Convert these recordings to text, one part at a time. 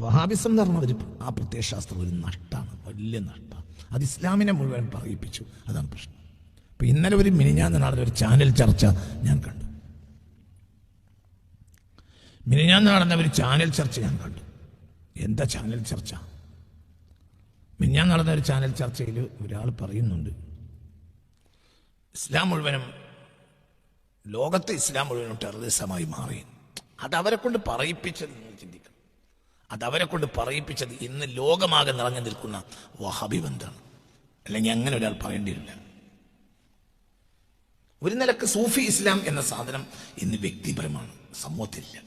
വഹാബിസം എന്ന് പറഞ്ഞ ആ പ്രത്യയശാസ്ത്രം ഒരു നഷ്ടമാണ്, വലിയ നഷ്ടമാണ്. അത് ഇസ്ലാമിനെ മുഴുവൻ പറയിപ്പിച്ചു. അതാണ് പ്രശ്നം. ഇപ്പം ഇന്നലെ ഒരു മിനിഞ്ഞാന്ന് നടന്ന ഒരു ചാനൽ ചർച്ച ഞാൻ കണ്ടു. മിനിഞ്ഞാന്ന് നടന്ന ഒരു ചാനൽ ചർച്ച ഞാൻ കണ്ടു. എന്താ ചാനൽ ചർച്ച? മിനിഞ്ഞാന്ന് നടന്ന ഒരു ചാനൽ ചർച്ചയിൽ ഒരാൾ പറയുന്നുണ്ട്, ഇസ്ലാം മുഴുവനും, ലോകത്തെ ഇസ്ലാം മുഴുവനും ടെററിസമായി മാറി. അതവരെ കൊണ്ട് പറയിപ്പിച്ചത് നിങ്ങൾ ചിന്തിക്കണം. അതവരെ കൊണ്ട് പറയിപ്പിച്ചത് ഇന്ന് ലോകമാകെ നിറഞ്ഞു നിൽക്കുന്ന വഹാബി ബന്ധാണ്. അല്ലെങ്കിൽ അങ്ങനെ ഒരാൾ പറയേണ്ടി വരില്ല. ഒരു നിലക്ക് സൂഫി ഇസ്ലാം എന്ന സാധനം ഇന്ന് വ്യക്തിപരമാണ്, സമൂഹത്തിലില്ല.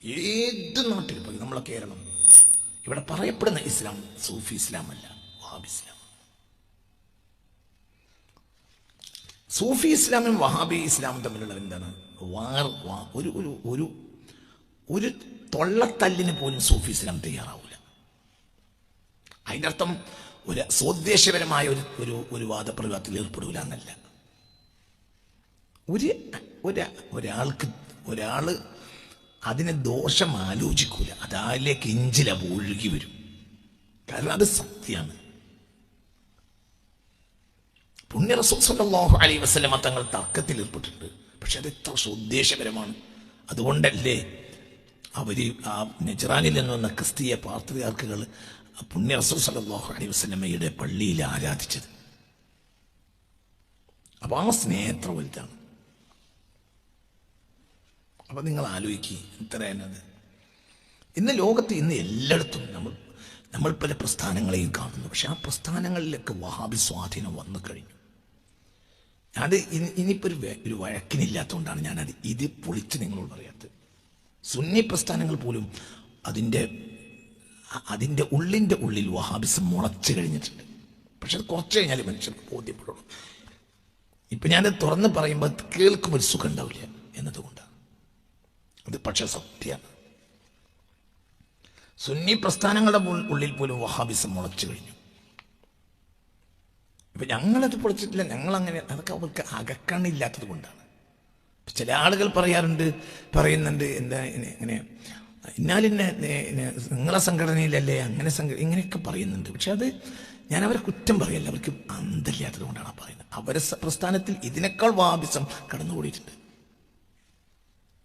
ഏത് നാട്ടിൽ പോയി, നമ്മളെ കേരളം, ഇവിടെ പറയപ്പെടുന്ന ഇസ്ലാം സൂഫി ഇസ്ലാം അല്ല, വഹാബി ഇസ്ലാം. സൂഫി ഇസ്ലാമും വഹാബി ഇസ്ലാമും തമ്മിലുള്ള എന്താണ്? ഒരു തൊള്ളത്തല്ലിന് പോലും സൂഫി ഇസ്ലാം തയ്യാറാവില്ല. അതിൻ്റെ അർത്ഥം ഒരു സ്വദേശപരമായ ഒരു വാദപ്രതിവാദത്തിൽ ഏർപ്പെടില്ല എന്നല്ല. ഒരാള് അതിനെ ദോഷം ആലോചിക്കൂല, അതിലേക്ക് ഇഞ്ചില ഒഴുകി വരും. കാരണം അത് സത്യമാണ്. പുണ്യ റസൂൽ സല്ലല്ലാഹു അലൈഹി വസല്ലമ തങ്ങൾ തർക്കത്തിൽ ഏർപ്പെട്ടിട്ടുണ്ട്. പക്ഷെ അത് എത്ര ഉദ്ദേശപരമാണ്. അതുകൊണ്ടല്ലേ അവര് ആ നജ്റാനിൽ നിന്ന് വന്ന ക്രിസ്തീയ പാത്രിയാർക്കുകൾ പുണ്യ റസൂൽ സല്ലല്ലാഹു അലൈഹി വസല്ലമയുടെ പള്ളിയിൽ ആരാധിച്ചത്. അപ്പൊ ആ സ്നേഹത്ര വലുതാണ്. അപ്പൊ നിങ്ങൾ ആലോചിക്കുക, എത്രയാണത്. ഇന്ന് ലോകത്ത് ഇന്ന് എല്ലായിടത്തും നമ്മൾ പല പ്രസ്ഥാനങ്ങളെയും കാണുന്നു. പക്ഷെ ആ പ്രസ്ഥാനങ്ങളിലൊക്കെ വഹാബി സ്വാധീനം വന്നു കഴിഞ്ഞു. അത് ഇനിയിപ്പോൾ ഒരു വഴക്കിനില്ലാത്തതുകൊണ്ടാണ് ഞാനത് ഇത് പൊളിച്ച് നിങ്ങളോട് പറയാത്തത്. സുന്നി പ്രസ്ഥാനങ്ങൾ പോലും അതിൻ്റെ ഉള്ളിൽ വഹാബിസം മുളച്ചു കഴിഞ്ഞിട്ടുണ്ട്. പക്ഷെ അത് കുറച്ച് കഴിഞ്ഞാൽ മനുഷ്യർക്ക് ബോധ്യപ്പെടുള്ളൂ. ഇപ്പം ഞാനത് തുറന്ന് പറയുമ്പോൾ കേൾക്കുമ്പോൾ ഒരു സുഖം ഉണ്ടാവില്ല എന്നതുകൊണ്ടാണ്. അത് പക്ഷെ സത്യമാണ്. സുന്നി പ്രസ്ഥാനങ്ങളുടെ ഉള്ളിൽ പോലും വഹാബിസം മുളച്ചു കഴിഞ്ഞു. ഇപ്പം ഞങ്ങളത് പൊളിച്ചിട്ടില്ല, ഞങ്ങളങ്ങനെ, അതൊക്കെ അവർക്ക് അകക്കണ്ണില്ലാത്തത് കൊണ്ടാണ്. ചില ആളുകൾ പറയുന്നുണ്ട് എന്താ ഇങ്ങനെ ഇന്നാലിന്നെ നിങ്ങളെ സംഘടനയിലല്ലേ അങ്ങനെ ഇങ്ങനെയൊക്കെ പറയുന്നുണ്ട്. പക്ഷെ അത് ഞാൻ അവരെ കുറ്റം പറയല്ല, അവർക്ക് അന്തമില്ലാത്തത് കൊണ്ടാണ് പറയുന്നത്. അവരെ പ്രസ്ഥാനത്തിൽ ഇതിനേക്കാൾ വഹാബിസം കടന്നുകൂടിയിട്ടുണ്ട്.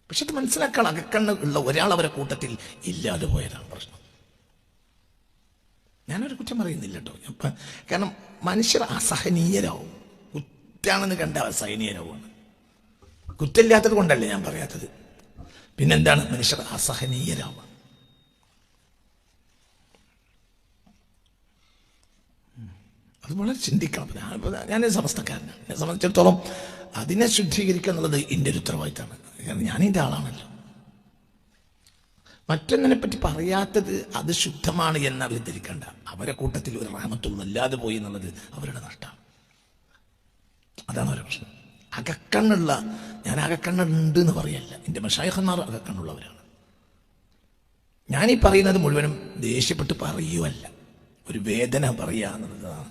പക്ഷെ അത് മനസ്സിലാക്കാൻ അകക്കണ്ണ് ഉള്ള ഒരാൾ അവരെ കൂട്ടത്തിൽ ഇല്ലാതെ പോയതാണ് പ്രശ്നം. ഞാനൊരു കുറ്റം പറയുന്നില്ല കേട്ടോ. കാരണം മനുഷ്യർ അസഹനീയരാവും. കുറ്റാണെന്ന് കണ്ട അസഹനീയരാവുകയാണ്. കുറ്റമില്ലാത്തത് കൊണ്ടല്ലേ ഞാൻ പറയാത്തത്. പിന്നെന്താണ്? മനുഷ്യർ അസഹനീയരാവുക. അത് വളരെ ചിന്തിക്കണം. ഞാൻ സമസ്തക്കാരനാണ്. എന്നെ സംബന്ധിച്ചിടത്തോളം അതിനെ ശുദ്ധീകരിക്കുക എന്നുള്ളത് എൻ്റെ ഒരു ഉത്തരവാദിത്തമാണ്. കാരണം ഞാനിൻ്റെ ആളാണല്ലോ. മറ്റൊന്നിനെ പറ്റി പറയാത്തത് അത് ശുദ്ധമാണ് എന്ന് അവർ ധരിക്കണ്ട. അവരെ കൂട്ടത്തിൽ ഒരു റഹ്മത്തൊന്നും ഇല്ലാതെ പോയി എന്നുള്ളത് അവരുടെ നഷ്ടമാണ്. അതാണ് അവരുടെ പ്രശ്നം. ഞാൻ അകക്കണ്ണുണ്ട് എന്ന് പറയല്ല. എൻ്റെ മശായിഖന്മാർ അകക്കണ്ണുള്ളവരാണ്. ഞാനീ പറയുന്നത് മുഴുവനും ദേഷ്യപ്പെട്ട് പറയുകയല്ല, ഒരു വേദന പറയുക എന്നുള്ളതാണ്.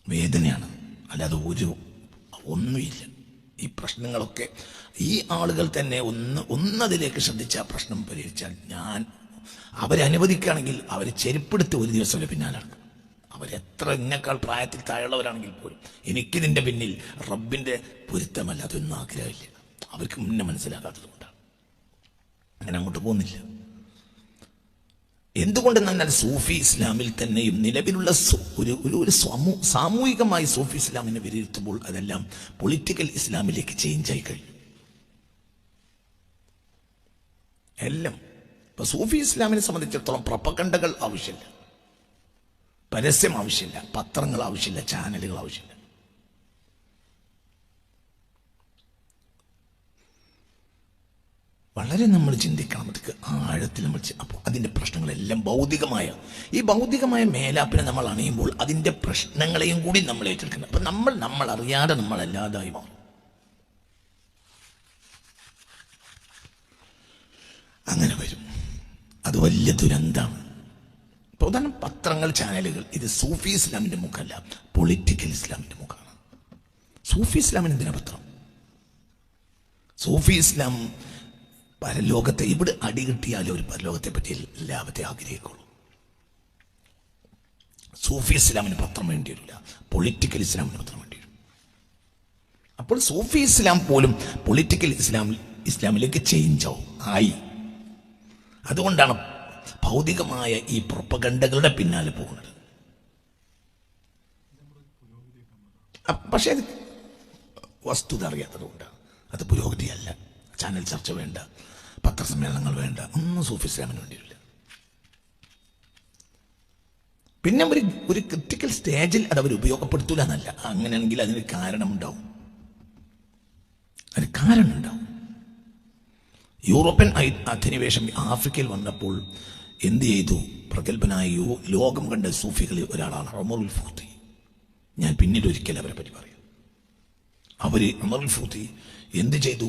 വേദനയാണ്, അല്ലാതെ ഒന്നുമില്ല. ഈ പ്രശ്നങ്ങളൊക്കെ ഈ ആളുകൾ തന്നെ ഒന്നതിലേക്ക് ശ്രദ്ധിച്ച് ആ പ്രശ്നം പരിഹരിച്ചാൽ, അവരെ അനുവദിക്കുകയാണെങ്കിൽ അവരെ ചെരുപ്പെടുത്ത് ഒരു ദിവസം പിന്നാലെ നടക്കും. അവരെത്ര എന്നെക്കാൾ പ്രായത്തിൽ താഴെയുള്ളവരാണെങ്കിൽ പോലും എനിക്കിതിൻ്റെ പിന്നിൽ റബ്ബിൻ്റെ പൊരുത്തമല്ല, അതൊന്നും ആഗ്രഹമില്ല. അവർക്ക് മുന്നേ മനസ്സിലാക്കാത്തത് കൊണ്ടാണ് അങ്ങനെ അങ്ങോട്ട് പോകുന്നില്ല. എന്തുകൊണ്ടെന്നാൽ സൂഫി ഇസ്ലാമിൽ തന്നെയും നിലവിലുള്ള ഒരു സാമൂഹികമായി സൂഫി ഇസ്ലാമിനെ വിലയിരുത്തുമ്പോൾ അതെല്ലാം പൊളിറ്റിക്കൽ ഇസ്ലാമിലേക്ക് ചേഞ്ചായി കഴിഞ്ഞു. എല്ലാം ഇപ്പൊ സൂഫി ഇസ്ലാമിനെ സംബന്ധിച്ചിടത്തോളം പ്രൊപ്പഗണ്ടകൾ ആവശ്യമില്ല, പരസ്യം ആവശ്യമില്ല, പത്രങ്ങൾ ആവശ്യമില്ല, ചാനലുകൾ ആവശ്യമില്ല. വളരെ നമ്മൾ ചിന്തിക്കണം. അതൊക്കെ ആഴത്തിൽ നമ്മൾ അപ്പോൾ അതിൻ്റെ പ്രശ്നങ്ങളെല്ലാം ഈ ഭൗതികമായ മേലാപ്പിനെ നമ്മൾ അണിയുമ്പോൾ അതിൻ്റെ പ്രശ്നങ്ങളെയും കൂടി നമ്മൾ ഏറ്റെടുക്കണം. അപ്പം നമ്മൾ അറിയാതെ നമ്മളല്ലാതായി മാറും. അങ്ങനെ വരും. അത് വലിയ ദുരന്തമാണ്. പ്രധാന പത്രങ്ങൾ, ചാനലുകൾ, ഇത് സൂഫി ഇസ്ലാമിൻ്റെ മുഖമല്ല, പൊളിറ്റിക്കൽ ഇസ്ലാമിൻ്റെ മുഖമാണ്. സൂഫി ഇസ്ലാമിന് എന്തിനാ പത്രം? സൂഫി ഇസ്ലാം പരലോകത്തെ ഇവിടെ അടി കിട്ടിയാലും ഒരു പരലോകത്തെ പറ്റി എല്ലാവരെയും ആഗ്രഹിക്കുള്ളൂ. സൂഫി ഇസ്ലാമിന് പത്രം വേണ്ടി വരില്ല, പൊളിറ്റിക്കൽ ഇസ്ലാമിന് പത്രം വേണ്ടി വരും. അപ്പോൾ സൂഫി ഇസ്ലാം പോലും പൊളിറ്റിക്കൽ ഇസ്ലാമിലേക്ക് ചേഞ്ച് ആയി. അതുകൊണ്ടാണ് ഭൗതികമായ ഈ പ്രൊപ്പഗണ്ടകളുടെ പിന്നാലെ പോകുന്നത്. പക്ഷെ അത് വസ്തുത അറിയാത്തതുകൊണ്ടാണ്. അത് പുരോഗതിയല്ല. ചാനൽ ചർച്ച വേണ്ട, പത്രസമ്മേളനങ്ങൾ വേണ്ട, ഒന്നും സൂഫി ഇസ്ലാമിന് വേണ്ടിയില്ല. പിന്നെ ഒരു ക്രിട്ടിക്കൽ സ്റ്റേജിൽ അത് അവർ ഉപയോഗപ്പെടുത്തൂല എന്നല്ല. അങ്ങനെയാണെങ്കിൽ അതിന് കാരണമുണ്ടാവും. അതിന് കാരണമുണ്ടാവും. യൂറോപ്യൻ അധിനിവേശം ആഫ്രിക്കയിൽ വന്നപ്പോൾ എന്ത് ചെയ്തു? പ്രഗത്ഭനായ ലോകം കണ്ട സൂഫികളിൽ ഒരാളാണ് ഉമറുൽ ഫൂത്തി. ഞാൻ പിന്നീട് ഒരിക്കൽ അവരെ പറ്റി പറയാം. ഉമറുൽ ഫൂത്തി എന്ത് ചെയ്തു?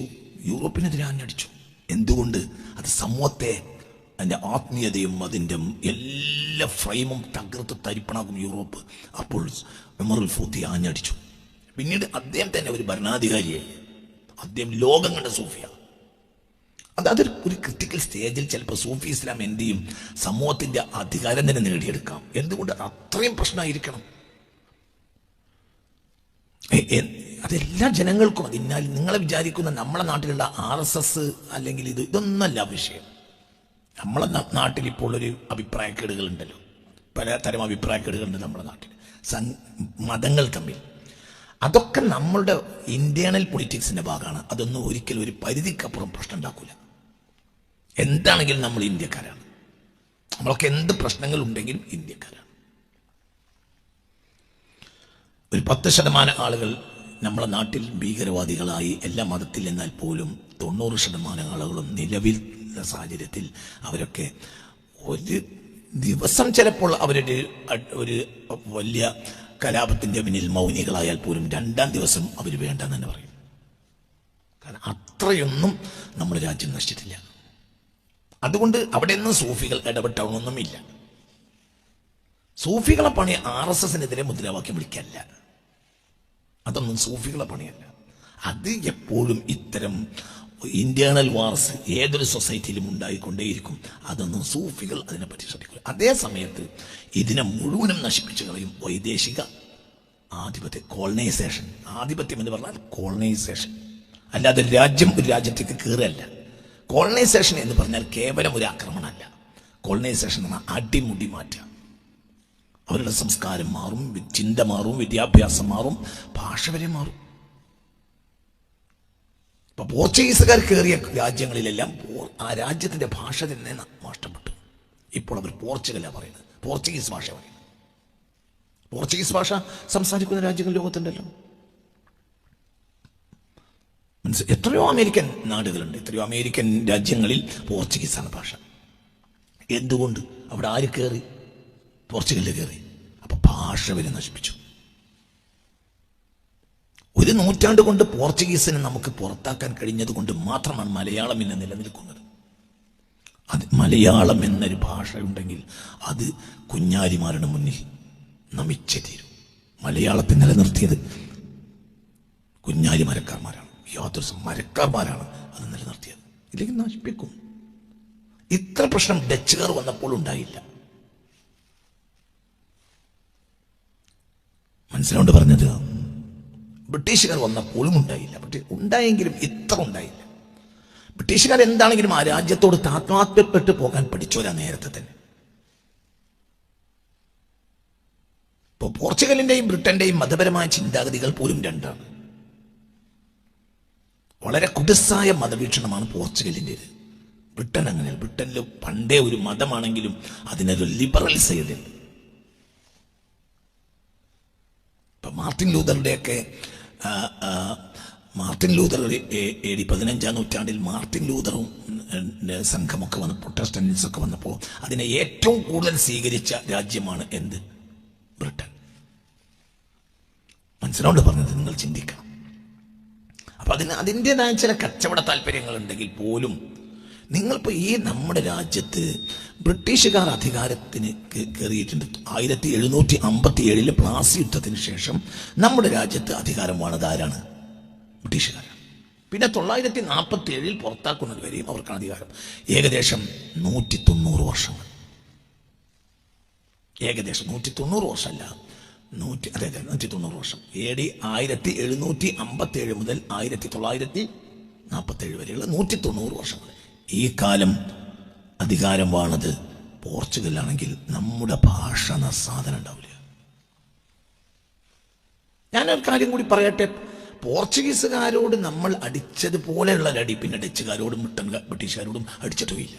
യൂറോപ്പിനെതിരെ ആഞ്ഞടിച്ചു. എന്തുകൊണ്ട്? അത് സമൂഹത്തെ, അതിൻ്റെ ആത്മീയതയും അതിൻ്റെ എല്ലാ ഫ്രെയിമും തകർത്ത് തരിപ്പണാകും യൂറോപ്പ്. അപ്പോൾ ഉമറുൽ ഫൂത്തി ആഞ്ഞടിച്ചു. പിന്നീട് അദ്ദേഹം തന്നെ ഒരു ഭരണാധികാരിയായി. അദ്ദേഹം ലോകം കണ്ട സൂഫിയാണ്. അതൊരു ക്രിട്ടിക്കൽ സ്റ്റേജിൽ ചിലപ്പോൾ സൂഫി ഇസ്ലാം എന്ത് ചെയ്യും? സമൂഹത്തിന്റെ അധികാരം തന്നെ നേടിയെടുക്കാം. എന്തുകൊണ്ട്? അത്രയും പ്രശ്നമായിരിക്കണം. അതെല്ലാ ജനങ്ങൾക്കും. അതിനാൽ നിങ്ങളെ വിചാരിക്കുന്ന നമ്മളെ നാട്ടിലുള്ള RSS അല്ലെങ്കിൽ ഇതൊന്നല്ല വിഷയം. നമ്മളെ നാട്ടിൽ ഇപ്പോൾ ഒരു അഭിപ്രായക്കേടുകളുണ്ടല്ലോ, പലതരം അഭിപ്രായക്കേടുകളുണ്ട് നമ്മുടെ നാട്ടിൽ, മതങ്ങൾ തമ്മിൽ. അതൊക്കെ നമ്മളുടെ ഇന്റേണൽ പൊളിറ്റിക്സിന്റെ ഭാഗമാണ്. അതൊന്നും ഒരിക്കലും ഒരു പരിധിക്കപ്പുറം പ്രശ്നം ഉണ്ടാക്കൂല. എന്താണെങ്കിലും നമ്മൾ ഇന്ത്യക്കാരാണ്. നമ്മളൊക്കെ എന്ത് പ്രശ്നങ്ങൾ ഉണ്ടെങ്കിലും ഇന്ത്യക്കാരാണ്. ഒരു 10% ആളുകൾ നമ്മളെ നാട്ടിൽ ഭീകരവാദികളായി എല്ലാ മതത്തിൽ എന്നാൽ പോലും 90% ആളുകളും നിലവിൽ സാഹചര്യത്തിൽ അവരൊക്കെ ഒരു ദിവസം ചിലപ്പോൾ അവരുടെ ഒരു വലിയ കലാപത്തിന്റെ പിന്നിൽ മൗനികളായാൽ പോലും 2ാം ദിവസം അവർ വേണ്ടെന്ന് തന്നെ പറയും. കാരണം അത്രയൊന്നും നമ്മുടെ രാജ്യം നശിച്ചിട്ടില്ല. അതുകൊണ്ട് അവിടെ ഒന്നും സൂഫികൾ ഇടപെട്ടൊന്നുമില്ല. സൂഫികളെ പണി RSSനെതിരെ മുദ്രാവാക്യം വിളിക്കല്ല. അതൊന്നും സൂഫികളെ പണിയല്ല. അത് എപ്പോഴും ഇത്തരം ഇന്റേണൽ വാർസ് ഏതൊരു സൊസൈറ്റിയിലും ഉണ്ടായിക്കൊണ്ടേയിരിക്കും. അതൊന്നും സൂഫികൾ അതിനെപ്പറ്റി ശ്രദ്ധിക്കും. അതേ സമയത്ത് ഇതിനെ മുഴുവനും നശിപ്പിച്ചു കളയും വൈദേശിക ആധിപത്യം, കോളനൈസേഷൻ. ആധിപത്യം എന്ന് പറഞ്ഞാൽ കോളനൈസേഷൻ, അല്ലാതെ രാജ്യം ഒരു രാജ്യത്തേക്ക് കയറല്ല. കോളനൈസേഷൻ എന്ന് പറഞ്ഞാൽ കേവലം ഒരു ആക്രമണമല്ല. കോളനൈസേഷൻ എന്ന അടിമുടി മാറ്റുക. അവരുടെ സംസ്കാരം മാറും, ചിന്ത മാറും, വിദ്യാഭ്യാസം മാറും, ഭാഷ വരെ മാറും. ഇപ്പൊ പോർച്ചുഗീസുകാർ കയറിയ രാജ്യങ്ങളിലെല്ലാം ആ രാജ്യത്തിന്റെ ഭാഷ തന്നെ നഷ്ടപ്പെട്ടു. ഇപ്പോൾ അവർ പോർച്ചുഗലാണ് പറയുന്നത്, പോർച്ചുഗീസ് ഭാഷ പറയുന്നത്. പോർച്ചുഗീസ് ഭാഷ സംസാരിക്കുന്ന രാജ്യങ്ങൾ ലോകത്തുണ്ടല്ലോ. എത്രയോ അമേരിക്കൻ നാടുകളുണ്ട്, എത്രയോ അമേരിക്കൻ രാജ്യങ്ങളിൽ പോർച്ചുഗീസാണ് ഭാഷ. എന്തുകൊണ്ട്? അവിടെ ആര് കയറി? പോർച്ചുഗലിൽ കയറി. അപ്പൊ ഭാഷ വരെ നശിപ്പിച്ചു. ഒരു നൂറ്റാണ്ട് കൊണ്ട് പോർച്ചുഗീസിനെ നമുക്ക് പുറത്താക്കാൻ കഴിഞ്ഞത് കൊണ്ട് മാത്രമാണ് മലയാളം ഇന്ന് നിലനിൽക്കുന്നത്. അത് മലയാളം എന്നൊരു ഭാഷ ഉണ്ടെങ്കിൽ അത് കുഞ്ഞാലിമാരുടെ മുന്നിൽ നമിച്ചേ തീരും. മലയാളത്തെ നിലനിർത്തിയത് കുഞ്ഞാലി മരക്കാർമാരാണ്, യാതൊരു മരക്കാർമാരാണ് അത് നിലനിർത്തിയത്. ഇല്ലെങ്കിൽ നശിപ്പിക്കും. ഇത്ര പ്രശ്നം ഡച്ചുകാർ വന്നപ്പോൾ ഉണ്ടായില്ല. മനസ്സിലോണ്ട് പറഞ്ഞത്? ബ്രിട്ടീഷുകാർ വന്നപ്പോഴും ഉണ്ടായില്ല. പക്ഷേ ഉണ്ടായെങ്കിലും ഇത്ര ഉണ്ടായില്ല. ബ്രിട്ടീഷുകാർ എന്താണെങ്കിലും ആ രാജ്യത്തോട് താത്മാത്മ്യപ്പെട്ട് പോകാൻ പഠിച്ചോരാ നേരത്തെ തന്നെ. ഇപ്പോൾ പോർച്ചുഗലിന്റെയും ബ്രിട്ടന്റെയും മതപരമായ ചിന്താഗതികൾ പോലും രണ്ടാണ്. വളരെ കുടുസായ മതവീക്ഷണമാണ് പോർച്ചുഗലിൻ്റെത്. ബ്രിട്ടൻ അങ്ങനെ. ബ്രിട്ടനിൽ പണ്ടേ ഒരു മതമാണെങ്കിലും അതിനൊരു ലിബറൽ സൈഡ് ഉണ്ട്. ഇപ്പൊ മാർട്ടിൻ ലൂതർ AD 15-ാം നൂറ്റാണ്ടിൽ മാർട്ടിൻ ലൂതറും സംഘമൊക്കെ വന്ന് പ്രൊട്ടസ്റ്റന്റ്സ് ഒക്കെ വന്നപ്പോൾ അതിനെ ഏറ്റവും കൂടുതൽ സ്വീകരിച്ച രാജ്യമാണ് എന്ത്? ബ്രിട്ടൻ. മനസ്സിലോണ്ട് പറഞ്ഞത് നിങ്ങൾ ചിന്തിക്കണം. അപ്പൊ അതിൻ്റെതായ ചില കച്ചവട താല്പര്യങ്ങൾ ഉണ്ടെങ്കിൽ പോലും നിങ്ങളിപ്പോൾ ഈ നമ്മുടെ രാജ്യത്ത് ബ്രിട്ടീഷുകാർ അധികാരത്തിന് കയറിയിട്ടുണ്ട്. 1757 പ്ലാസി യുദ്ധത്തിന് ശേഷം നമ്മുടെ രാജ്യത്ത് അധികാരം വാണത് ആരാണ്? ബ്രിട്ടീഷുകാരാണ്. പിന്നെ 947 പുറത്താക്കുന്നത് വരെയും അവർക്കാണ് അധികാരം. ഏകദേശം 190 വർഷങ്ങൾ. ഏകദേശം 190 വർഷമല്ല, 190 വർഷം. AD 1757 മുതൽ 1947 വരെയുള്ള 190 വർഷങ്ങൾ. ഈ കാലം അധികാരം വാണത് പോർച്ചുഗലാണെങ്കിൽ നമ്മുടെ ഭാഷ സാധനം ഉണ്ടാവില്ല. ഞാനൊരു കാര്യം കൂടി പറയട്ടെ. പോർച്ചുഗീസുകാരോട് നമ്മൾ അടിച്ചതുപോലെയുള്ള അടി പിന്നെ ഡച്ചുകാരോടും ബ്രിട്ടീഷുകാരോടും അടിച്ചിട്ടുമില്ല.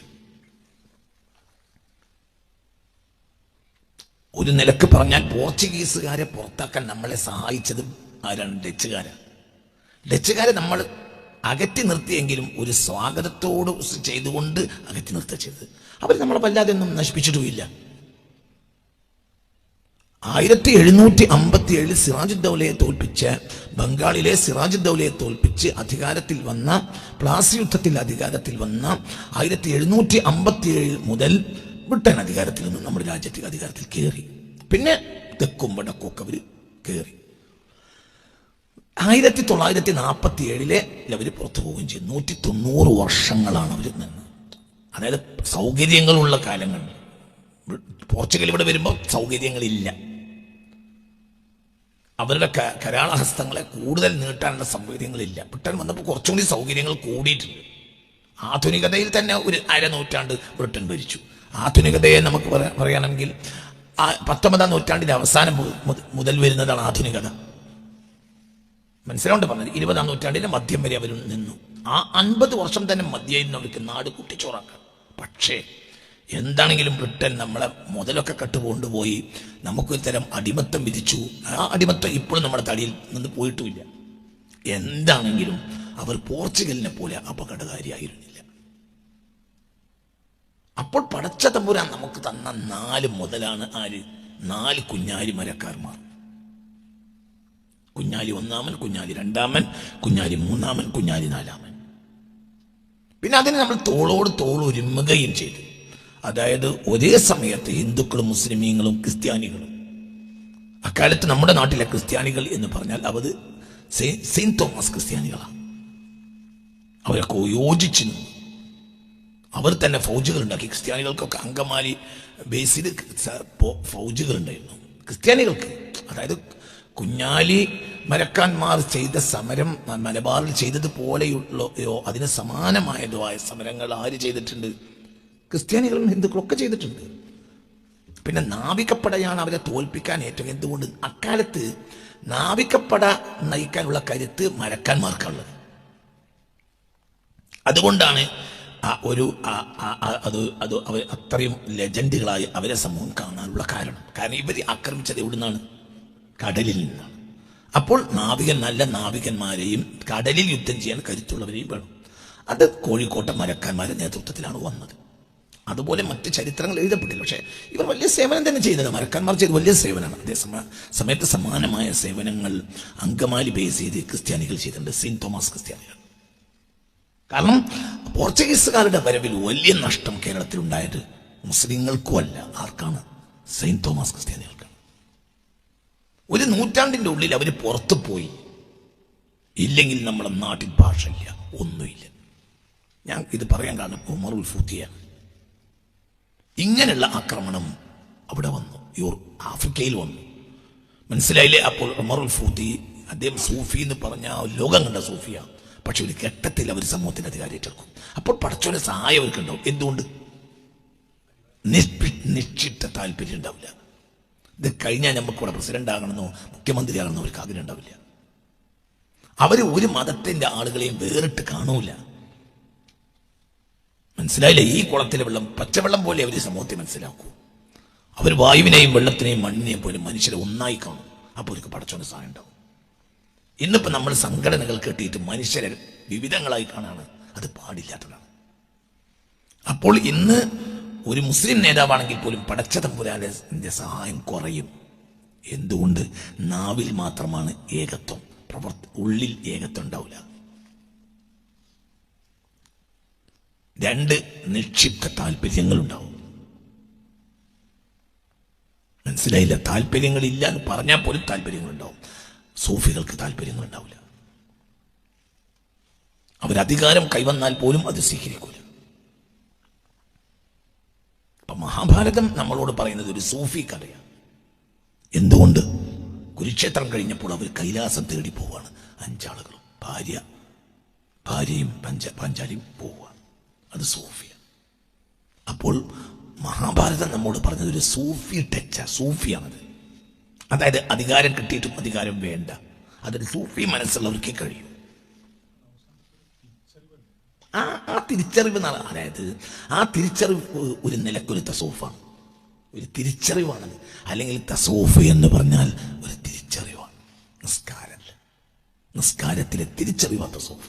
ഒരു നിലക്ക് പറഞ്ഞാൽ പോർച്ചുഗീസുകാരെ പുറത്താക്കാൻ നമ്മളെ സഹായിച്ചത് ആരാണ്? ഡച്ചുകാരാണ്. ഡച്ചുകാരെ നമ്മൾ അകറ്റി നിർത്തിയെങ്കിലും ഒരു സ്വാഗതത്തോട് ചെയ്തുകൊണ്ട് അകറ്റി നിർത്തുക ചെയ്തത്. അവർ നമ്മളെ വല്ലാതെ ഒന്നും നശിപ്പിച്ചിട്ടുമില്ല. 1757 സിറാജുദ്ദൗലയെ തോൽപ്പിച്ച്, ബംഗാളിലെ സിറാജുദ്ദൗലയെ തോൽപ്പിച്ച് അധികാരത്തിൽ വന്ന, പ്ലാസി യുദ്ധത്തിൽ അധികാരത്തിൽ വന്ന 1757 മുതൽ ബ്രിട്ടൻ അധികാരത്തിൽ നിന്നും നമ്മുടെ രാജ്യത്തിൽ അധികാരത്തിൽ കയറി. പിന്നെ തെക്കും വടക്കൊക്കെ അവർ കയറി. 1947 അവർ പുറത്തു പോവുകയും ചെയ്തു. 190 വർഷങ്ങളാണ് അവർ നിന്ന്. അതായത് സൗകര്യങ്ങളുള്ള കാലങ്ങൾ. പോർച്ചുഗൽ ഇവിടെ വരുമ്പോൾ സൗകര്യങ്ങളില്ല. അവരുടെ കരാളഹസ്തങ്ങളെ കൂടുതൽ നീട്ടാനുള്ള സൗകര്യങ്ങളില്ല. ബ്രിട്ടൻ വന്നപ്പോൾ കുറച്ചുകൂടി സൗകര്യങ്ങൾ കൂടിയിട്ടുണ്ട്. ആധുനികതയിൽ തന്നെ ഒരു അരനൂറ്റാണ്ട് ബ്രിട്ടൻ ഭരിച്ചു. ആധുനികതയെ നമുക്ക് പറയുകയാണെങ്കിൽ 19ാം നൂറ്റാണ്ടിന്റെ അവസാനം മുതൽ വരുന്നതാണ് ആധുനികത. മനസ്സിലാണ്ട് പറഞ്ഞത് 20ാം നൂറ്റാണ്ടിന്റെ മധ്യം വരെ അവർ നിന്നു. ആ 50 വർഷം തന്നെ മധ്യയിൽ അവർക്ക് നാട് കുട്ടിച്ചോറാക്കാം. പക്ഷേ എന്താണെങ്കിലും ബ്രിട്ടൻ നമ്മളെ മുതലൊക്കെ കട്ടുകൊണ്ടുപോയി നമുക്കൊരു തരം അടിമത്തം വിധിച്ചു. ആ അടിമത്തം ഇപ്പോഴും നമ്മുടെ തടിയിൽ നിന്ന് പോയിട്ടുമില്ല. എന്താണെങ്കിലും അവർ പോർച്ചുഗലിനെ പോലെ അപകടകാരിയായിരുന്നില്ല. അപ്പോൾ പടച്ച തമ്പുരാൻ നമുക്ക് തന്ന 4 മുതലാണ് ആര്? 4 കുഞ്ഞാലി മരക്കാർമാർ. കുഞ്ഞാലി 1-ാമൻ, കുഞ്ഞാലി 2-ാമൻ, കുഞ്ഞാലി 3-ാമൻ, കുഞ്ഞാലി 4-ാമൻ. പിന്നെ അതിന് നമ്മൾ തോളോട് തോൾ ഒരുമുകയും ചെയ്തു. അതായത് ഒരേ സമയത്ത് ഹിന്ദുക്കളും മുസ്ലിമീങ്ങളും ക്രിസ്ത്യാനികളും. അക്കാലത്ത് നമ്മുടെ നാട്ടിലെ ക്രിസ്ത്യാനികൾ എന്ന് പറഞ്ഞാൽ അവർ സെയിന്റ് തോമസ് ക്രിസ്ത്യാനികളാണ്. അവരൊക്കെ യോജിച്ചു. അവർ തന്നെ ഫൗജുകൾ ഉണ്ടാക്കി. ക്രിസ്ത്യാനികൾക്കൊക്കെ അങ്കമാലി ബേസിൽ ഫൗജുകൾ ഉണ്ടായിരുന്നു. ക്രിസ്ത്യാനികൾക്ക്, അതായത് കുഞ്ഞാലി മരക്കാന്മാർ ചെയ്ത സമരം മലബാറിൽ ചെയ്തതുപോലെയുള്ളയോ അതിന് സമാനമായതോ ആയ സമരങ്ങൾ ആര് ചെയ്തിട്ടുണ്ട്? ക്രിസ്ത്യാനികളും ഹിന്ദുക്കളും ഒക്കെ ചെയ്തിട്ടുണ്ട്. പിന്നെ നാവികപ്പടയാണ് അവരെ തോൽപ്പിക്കാൻ ഏറ്റവും. എന്തുകൊണ്ട്? അക്കാലത്ത് നാവികപ്പട നയിക്കാനുള്ള കരുത്ത് മരക്കാന്മാർക്കുള്ളത്. അതുകൊണ്ടാണ് അവർ അത്രയും ലെജൻഡുകളായി അവരെ സമൂഹം കാണാനുള്ള കാരണം. ഇവർ ആക്രമിച്ചത് എവിടുന്നാണ്? കടലിൽ നിന്നാണ്. അപ്പോൾ നല്ല നാവികന്മാരെയും കടലിൽ യുദ്ധം ചെയ്യാൻ കരുത്തുള്ളവരെയും വേണം. അത് കോഴിക്കോട്ടെ മരക്കാന്മാരുടെ നേതൃത്വത്തിലാണ് വന്നത്. അതുപോലെ മറ്റ് ചരിത്രങ്ങൾ എഴുതപ്പെട്ടില്ല. പക്ഷേ ഇവർ വലിയ സേവനം തന്നെ ചെയ്തത്. മരക്കാന്മാർ ചെയ്ത് വലിയ സേവനമാണ്. അതേ സമയത്ത് സമാനമായ സേവനങ്ങൾ അങ്കമാലി ബേസ് ചെയ്ത് ക്രിസ്ത്യാനികൾ ചെയ്തിട്ടുണ്ട്. സെയിന്റ് തോമസ് ക്രിസ്ത്യാനികൾ. കാരണം പോർച്ചുഗീസുകാരുടെ വരവിൽ വലിയ നഷ്ടം കേരളത്തിൽ ഉണ്ടായത് മുസ്ലിങ്ങൾക്കും അല്ല. ആർക്കാണ്? സെയിന്റ് തോമസ് ക്രിസ്ത്യാനികൾക്കാണ്. ഒരു നൂറ്റാണ്ടിന്റെ ഉള്ളിൽ അവർ പുറത്തു പോയി. ഇല്ലെങ്കിൽ നമ്മുടെ നാട്ടിൽ ഭാഷയില്ല, ഒന്നുമില്ല. ഞാൻ ഇത് പറയാൻ കാരണം ഉമറുൽ ഫൂത്തിയാണ്. ഇങ്ങനെയുള്ള ആക്രമണം അവിടെ വന്നു, ആഫ്രിക്കയിൽ വന്നു. മനസ്സിലായില്ലേ? അപ്പോൾ ഉമറുൽ ഫൂത്തി, അദ്ദേഹം സൂഫി എന്ന് പറഞ്ഞ ലോകം കണ്ട സൂഫിയാണ്. പക്ഷെ ഒരു ഘട്ടത്തിൽ അവർ സമൂഹത്തിന്റെ അധികാരം ഏറ്റെടുക്കും. അപ്പോൾ പടച്ചോനെ സഹായം അവർക്കുണ്ടാവും. എന്തുകൊണ്ട്? നിശ്ചിത താല്പര്യം ഉണ്ടാവില്ല. ഇത് കഴിഞ്ഞാൽ നമുക്കിവിടെ പ്രസിഡന്റ് ആകണമെന്നോ മുഖ്യമന്ത്രി ആകണമെന്നോ അവർക്ക് ആഗ്രഹം ഉണ്ടാവില്ല. അവർ ഒരു മതത്തിന്റെ ആളുകളെയും വേറിട്ട് കാണൂല. മനസ്സിലായില്ലേ? ഈ കുളത്തിലെ വെള്ളം പച്ചവെള്ളം പോലെ അവർ സമൂഹത്തെ മനസ്സിലാക്കൂ. അവർ വായുവിനെയും വെള്ളത്തിനെയും മണ്ണിനെയും പോലും മനുഷ്യരെ ഒന്നായി കാണും. അപ്പോൾ അവർക്ക് പടച്ചോന്റെ സഹായം ഉണ്ടാവും. ഇന്നിപ്പോൾ നമ്മൾ സംഘടനകൾ കെട്ടിയിട്ട് മനുഷ്യരെ വിവിധങ്ങളായി കാണാണ്. അത് പാടില്ലാത്തതാണ്. അപ്പോൾ ഇന്ന് ഒരു മുസ്ലിം നേതാവാണെങ്കിൽ പോലും പടച്ച തമ്പുരാന്റെ സഹായം കുറയും. എന്തുകൊണ്ട്? നാവിൽ മാത്രമാണ് ഏകത്വം, ഉള്ളിൽ ഏകത്വം ഉണ്ടാവില്ല. 2 നിക്ഷിപ്ത താല്പര്യങ്ങളുണ്ടാവും. മനസ്സിലായില്ല? താല്പര്യങ്ങളില്ല എന്ന് പറഞ്ഞാൽ പോലും താല്പര്യങ്ങളുണ്ടാവും. സൂഫികൾക്ക് താല്പര്യങ്ങളുണ്ടാവില്ല. അവരധികാരം കൈവന്നാൽ പോലും അത് സ്വീകരിക്കൂല. അപ്പൊ മഹാഭാരതം നമ്മളോട് പറയുന്നത് ഒരു സൂഫി കഥയാണ്. എന്തുകൊണ്ട്? കുരുക്ഷേത്രം കഴിഞ്ഞപ്പോൾ അവർ കൈലാസം തേടി പോവാണ്. 5 ആളുകളും ഭാര്യയും പാഞ്ചാലിയും പോവുകയാണ്. അത് സൂഫിയ. അപ്പോൾ മഹാഭാരതം നമ്മോട് പറഞ്ഞത് ഒരു സൂഫി സൂഫിയാണത്. അതായത് അധികാരം കിട്ടിയിട്ടും അധികാരം വേണ്ട. അതൊരു സൂഫി മനസ്സുള്ളവർക്കേ കഴിയും. ആ തിരിച്ചറിവ്, അതായത് ആ തിരിച്ചറിവ് ഒരു നിലക്കൊരു തസൂഫാണ്, ഒരു തിരിച്ചറിവാണത്. അല്ലെങ്കിൽ തസൂഫ് എന്ന് പറഞ്ഞാൽ ഒരു തിരിച്ചറിവാണ്, നിസ്കാരമല്ല. നിസ്കാരത്തിലെ തിരിച്ചറിവാണ് തസൂഫ്.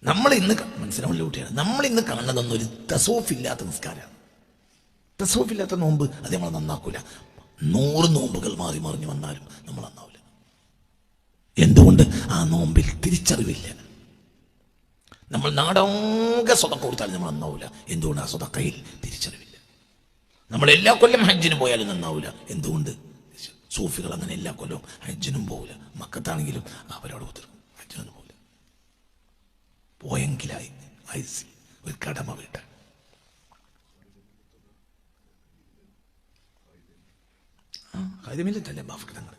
നമ്മൾ ഇന്ന് മനസ്സിലാവുന്ന കുട്ടിയാണ്. നമ്മൾ ഇന്ന് കാണുന്നതൊന്നും ഒരു തസൂഫ് ഇല്ലാത്ത നിസ്കാരമാണ്. തസൂഫ് ഇല്ലാത്ത നോമ്പ് അത് നമ്മൾ നന്നാക്കൂല. 100 നോമ്പുകൾ മാറി മറിഞ്ഞു വന്നാലും നമ്മൾ നന്നാവില്ല. എന്തുകൊണ്ട്? ആ നോമ്പിൽ തിരിച്ചറിവില്ല. നമ്മൾ നാടാകെ സ്വതക്ക കൊടുത്താലും നമ്മൾ നന്നാവില്ല. എന്തുകൊണ്ട്? ആ സ്വതക്കയിൽ തിരിച്ചറിവില്ല. നമ്മൾ എല്ലാ കൊല്ലം ഹജ്ജിന് പോയാലും നന്നാവില്ല. എന്തുകൊണ്ട്? സൂഫികൾ അങ്ങനെ എല്ലാ കൊല്ലവും ഹജ്ജിനും പോവില്ല. മക്കത്താണെങ്കിലും അവരോട് ഒത്തിരിക്കും, ഹജ്ജിനൊന്നും പോവില്ല. പോയെങ്കിലായി ഒരു കടമ വീട്ട. കാര്യമില്ലല്ലേ ബാഫിക്കങ്ങൾ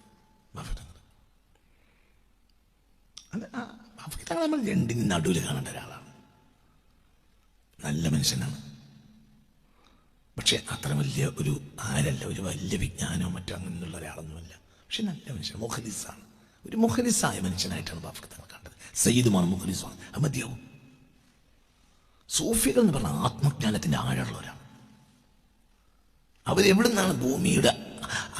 നമ്മൾ രണ്ടിന് നടുവിൽ കാണേണ്ട ഒരാളാണ്. നല്ല മനുഷ്യനാണ്. പക്ഷെ അത്ര വലിയ ഒരു ആരല്ല, ഒരു വലിയ വിജ്ഞാനമോ മറ്റോ അങ്ങനെയുള്ള ഒരാളൊന്നുമല്ല. പക്ഷെ നല്ല മനുഷ്യൻ, മുഖലിസാണ്. ഒരു മുഖലിസായ മനുഷ്യനായിട്ടാണ് ബാഫിക്കങ്ങൾ കണ്ടത്. സയ്യിദുമാണ്, മുഖലിസാണ്. അത് മതിയാവും. സൂഫികൾ എന്ന് പറഞ്ഞാൽ ആത്മജ്ഞാനത്തിന്റെ ആഴമുള്ളവരാണ്. അവരെവിടെ നിന്നാണ് ഭൂമിയുടെ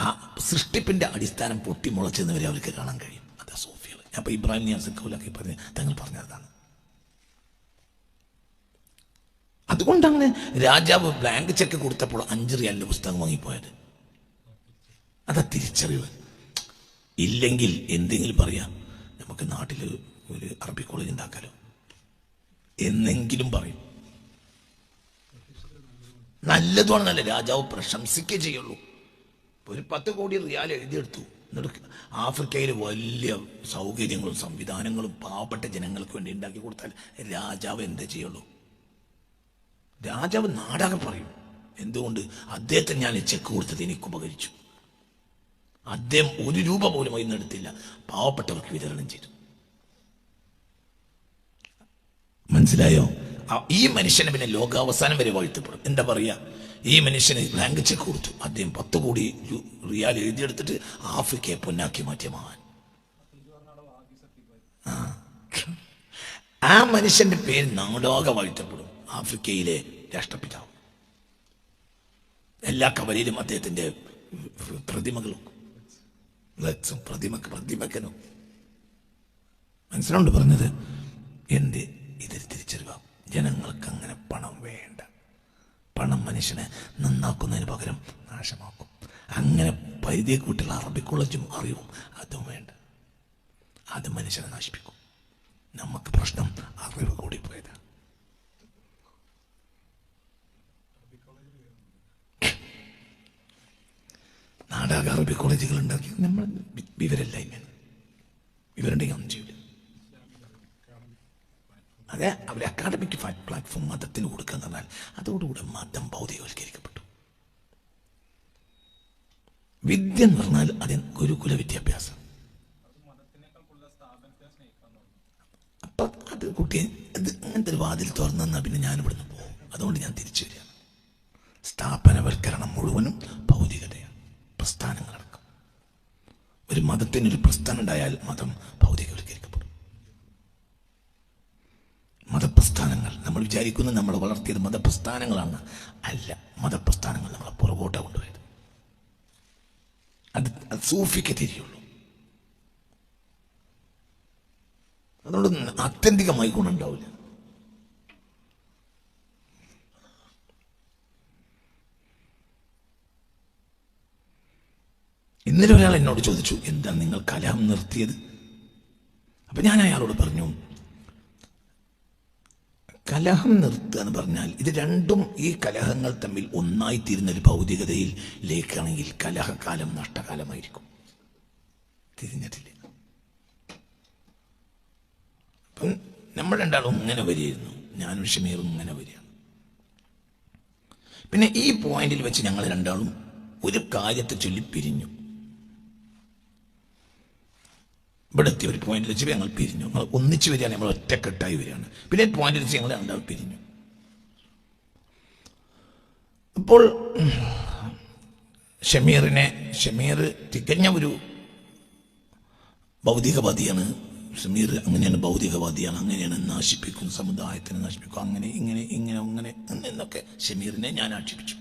ആ സൃഷ്ടിപ്പിന്റെ അടിസ്ഥാനം പൊട്ടിമുളച്ചെന്നവരെ അവർക്ക് കാണാൻ കഴിയും. അതാ സൂഫികൾ. ഞാൻ ഇപ്പൊ ഇബ്രാഹിം നിയാസ് കൗലാക്കി പറഞ്ഞ തങ്ങൾ പറഞ്ഞതാണ്. അതുകൊണ്ടാണ് രാജാവ് ബ്ലാങ്ക് ചെക്ക് കൊടുത്തപ്പോൾ 5 റിയാലിന്റെ പുസ്തകം വാങ്ങിപ്പോയത്. അതാ തിരിച്ചറിവ്. ഇല്ലെങ്കിൽ എന്തെങ്കിലും പറയാം, നമുക്ക് നാട്ടിൽ ഒരു അറബി കോളേജ് ഉണ്ടാക്കാലോ എന്നെങ്കിലും പറയും. നല്ലതുമാണെന്നല്ല രാജാവ് പ്രശംസിക്കേ ചെയ്യുള്ളൂ. ഒരു 10 കോടി റിയാൽ എഴുതിയെടുത്തു. എന്നിട്ട് ആഫ്രിക്കയിൽ വലിയ സൗകര്യങ്ങളും സംവിധാനങ്ങളും പാവപ്പെട്ട ജനങ്ങൾക്ക് വേണ്ടി ഉണ്ടാക്കി കൊടുത്താൽ രാജാവ് എന്താ ചെയ്യുള്ളൂ? രാജാവ് നാടാകെ പറയും. എന്തുകൊണ്ട്? അദ്ദേഹത്തിന് ഞാൻ ചെക്ക് കൊടുത്തത് എനിക്ക് ഉപകരിച്ചു. അദ്ദേഹം 1 രൂപ പോലും അതിൽ നിന്നെടുത്തില്ല, പാവപ്പെട്ടവർക്ക് വിതരണം ചെയ്തു. മനസ്സിലായോ? ഈ മനുഷ്യനെ പിന്നെ ലോകാവസാനം വരെ വാഴ്ത്തപ്പെടും. എന്താ പറയാ? ഈ മനുഷ്യന് ബ്ലാങ്ക് ചെക്ക് കൊടുത്തു, അദ്ദേഹം 10 കോടി റിയാൽ എഴുതിയെടുത്തിട്ട് ആഫ്രിക്കയെ പൊന്നാക്കി മാറ്റിയ മഹാൻ. ആ മനുഷ്യന്റെ പേര് നാടാകെ വാഴ്ത്തപ്പെടും. ആഫ്രിക്കയിലെ രാഷ്ട്രപിതാവ്. എല്ലാ കവലയിലും അദ്ദേഹത്തിന്റെ പ്രതിമകളും പ്രതിമക്കനും. മനസ്സിലുണ്ട് പറഞ്ഞത്? എന്ത് ഇതിൽ തിരിച്ചറിവാം. ജനങ്ങൾക്ക് അങ്ങനെ പണം വേണ്ട. പണം മനുഷ്യനെ നന്നാക്കുന്നതിന് പകരം നാശമാക്കും. അങ്ങനെ പരിധിയെ കൂട്ടുള്ള അറബി കോളേജും അറിവും അതും വേണ്ട. അത് മനുഷ്യനെ നശിപ്പിക്കും. നമുക്ക് പ്രശ്നം അറിവ് കൂടിപ്പോയതാണ്. നാടാകെ അറബി കോളേജുകൾ ഉണ്ടാക്കി നമ്മൾ വിവരമില്ലായ്മ. വിവരമുണ്ടെങ്കിൽ ഒന്നും ചെയ്യില്ല. അതെ, അവർ അക്കാഡമിക് പ്ലാറ്റ്ഫോം മതത്തിന് കൊടുക്കുക എന്ന് പറഞ്ഞാൽ അതോടുകൂടെ മതം ഭൗതികവൽക്കരിക്കപ്പെട്ടു. വിദ്യ എന്ന് പറഞ്ഞാൽ അത് ഗുരുകുല വിദ്യാഭ്യാസം. അപ്പൊ അത് കുട്ടിയെ അങ്ങനത്തെ ഒരു വാതിൽ തുറന്നാൽ പിന്നെ ഞാൻ ഇവിടുന്ന് പോകും. അതുകൊണ്ട് ഞാൻ തിരിച്ചു വരികയാണ്. സ്ഥാപനവൽക്കരണം മുഴുവനും ഭൗതികതയാണ്. പ്രസ്ഥാനങ്ങളടക്കം. ഒരു മതത്തിനൊരു പ്രസ്ഥാനം ഉണ്ടായാൽ മതം ഭൗതികവൽക്കരിക്കപ്പെടും. മതപ്രസ്ഥാനങ്ങൾ നമ്മൾ വിചാരിക്കുന്നത് നമ്മൾ വളർത്തിയത് മതപ്രസ്ഥാനങ്ങളാണ്. അല്ല, മതപ്രസ്ഥാനങ്ങൾ നമ്മളെ പുറകോട്ടാണ് കൊണ്ടുപോയത്. അത് സൂഫിക്ക് തിരിയുള്ളൂ. അതുകൊണ്ട് ആത്യന്തികമായി ഗുണമുണ്ടാവില്ല. ഇന്നലെ ഒരാൾ എന്നോട് ചോദിച്ചു, എന്താ നിങ്ങൾ കലാം നിർത്തിയത്? അപ്പൊ ഞാൻ അയാളോട് പറഞ്ഞു, കലഹം നിർത്തുക എന്ന് പറഞ്ഞാൽ ഇത് രണ്ടും, ഈ കലഹങ്ങൾ തമ്മിൽ ഒന്നായിത്തീരുന്ന ഒരു ഭൗതികതയിലേക്കാണെങ്കിൽ കലഹകാലം നഷ്ടകാലമായിരിക്കും. തിരിഞ്ഞിട്ടില്ല. അപ്പം നമ്മൾ രണ്ടാളും ഇങ്ങനെ വരികയായിരുന്നു, ഞാനും ഷമീറും ഇങ്ങനെ വരികയാണ്. പിന്നെ ഈ പോയിന്റിൽ വെച്ച് ഞങ്ങൾ രണ്ടാളും ഒരു കാര്യത്തെ ചൊല്ലി പിരിഞ്ഞു. ഇവിടെ എത്തിയ ഒരു പോയിന്റിൽ വെച്ച് ഞങ്ങൾ പിരിഞ്ഞു. ഞങ്ങൾ ഒന്നിച്ച് വരികയാണ്, നമ്മൾ ഒറ്റക്കെട്ടായി വരികയാണ്. പിന്നെ പോയിന്റിൽ വെച്ച് ഞങ്ങൾ രണ്ടാളും പിരിഞ്ഞു. അപ്പോൾ ഷമീർ തികഞ്ഞ ഒരു ഭൗതികവാദിയാണ്. ഷമീർ അങ്ങനെയാണ്, ഭൗതികവാദിയാണ്, അങ്ങനെയാണ്, നശിപ്പിക്കും, സമുദായത്തിനെ നശിപ്പിക്കും, അങ്ങനെ ഇങ്ങനെ ഇങ്ങനെ അങ്ങനെ എന്നൊക്കെ ഷമീറിനെ ഞാൻ ആക്ഷേപിച്ചു.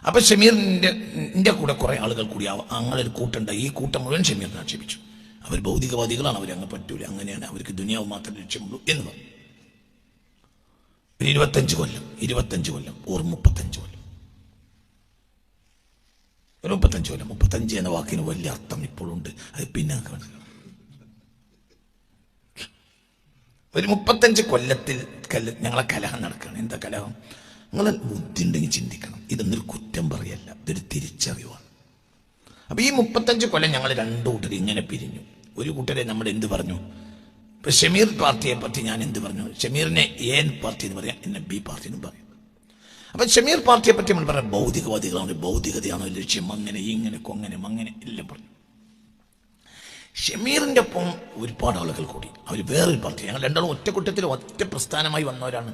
അപ്പൊ ഷമീറിന്റെ കൂടെ കുറെ ആളുകൾ കൂടി അങ്ങനെ ഒരു കൂട്ടുണ്ട്. ഈ കൂട്ടം മുഴുവൻ ഷമീറിനെ ആക്ഷേപിച്ചു. അവർ ഭൗതികവാദികളാണ്, അവരങ്ങ് പറ്റൂല, അങ്ങനെയാണ്, അവർക്ക് ദുനിയാവ് മാത്രമേ ലക്ഷ്യമുള്ളൂ എന്ന് പറഞ്ഞു. 25 കൊല്ലം ഓർ 35 കൊല്ലം, ഒരു 35 കൊല്ലം. 35 എന്ന വാക്കിന് വലിയ അർത്ഥം ഇപ്പോഴുണ്ട്, അത് പിന്നെ ഒരു 35 കൊല്ലത്തിൽ ഞങ്ങളെ കലഹം നടക്കുകയാണ്. എന്താ കലഹം? നിങ്ങൾ ബുദ്ധി ഉണ്ടെങ്കിൽ ചിന്തിക്കണം. ഇതൊന്നൊരു കുറ്റം പറയല്ല, ഇതൊരു തിരിച്ചറിവാണ്. അപ്പൊ ഈ 35 കൊല്ലം ഞങ്ങൾ രണ്ടു കൂട്ടർ ഇങ്ങനെ പിരിഞ്ഞു. ഒരു കൂട്ടരെ നമ്മൾ എന്ത് പറഞ്ഞു? ഇപ്പൊ ഷമീർ പാർട്ടിയെ പറ്റി ഞാൻ എന്ത് പറഞ്ഞു? ഷമീറിനെ എ പാർട്ടി എന്ന് പറയാം, എന്നെ ബി പാർട്ടി എന്നും പറയും. അപ്പൊ ഷമീർ പാർട്ടിയെ പറ്റി നമ്മൾ പറയാം ഭൗതികവാദികളാണ്, ഭൗതികതയാണോ ലക്ഷ്യം, അങ്ങനെ ഇങ്ങനെ കൊങ്ങനെ അങ്ങനെ എല്ലാം പറഞ്ഞു. ഷമീറിന്റെ ഒപ്പം ഒരുപാട് ആളുകൾ കൂടി, അവർ വേറൊരു പാർട്ടി. ഞങ്ങൾ രണ്ടാളും ഒറ്റ കൂട്ടത്തിൽ ഒറ്റ പ്രസ്ഥാനമായി വന്നവരാണ്.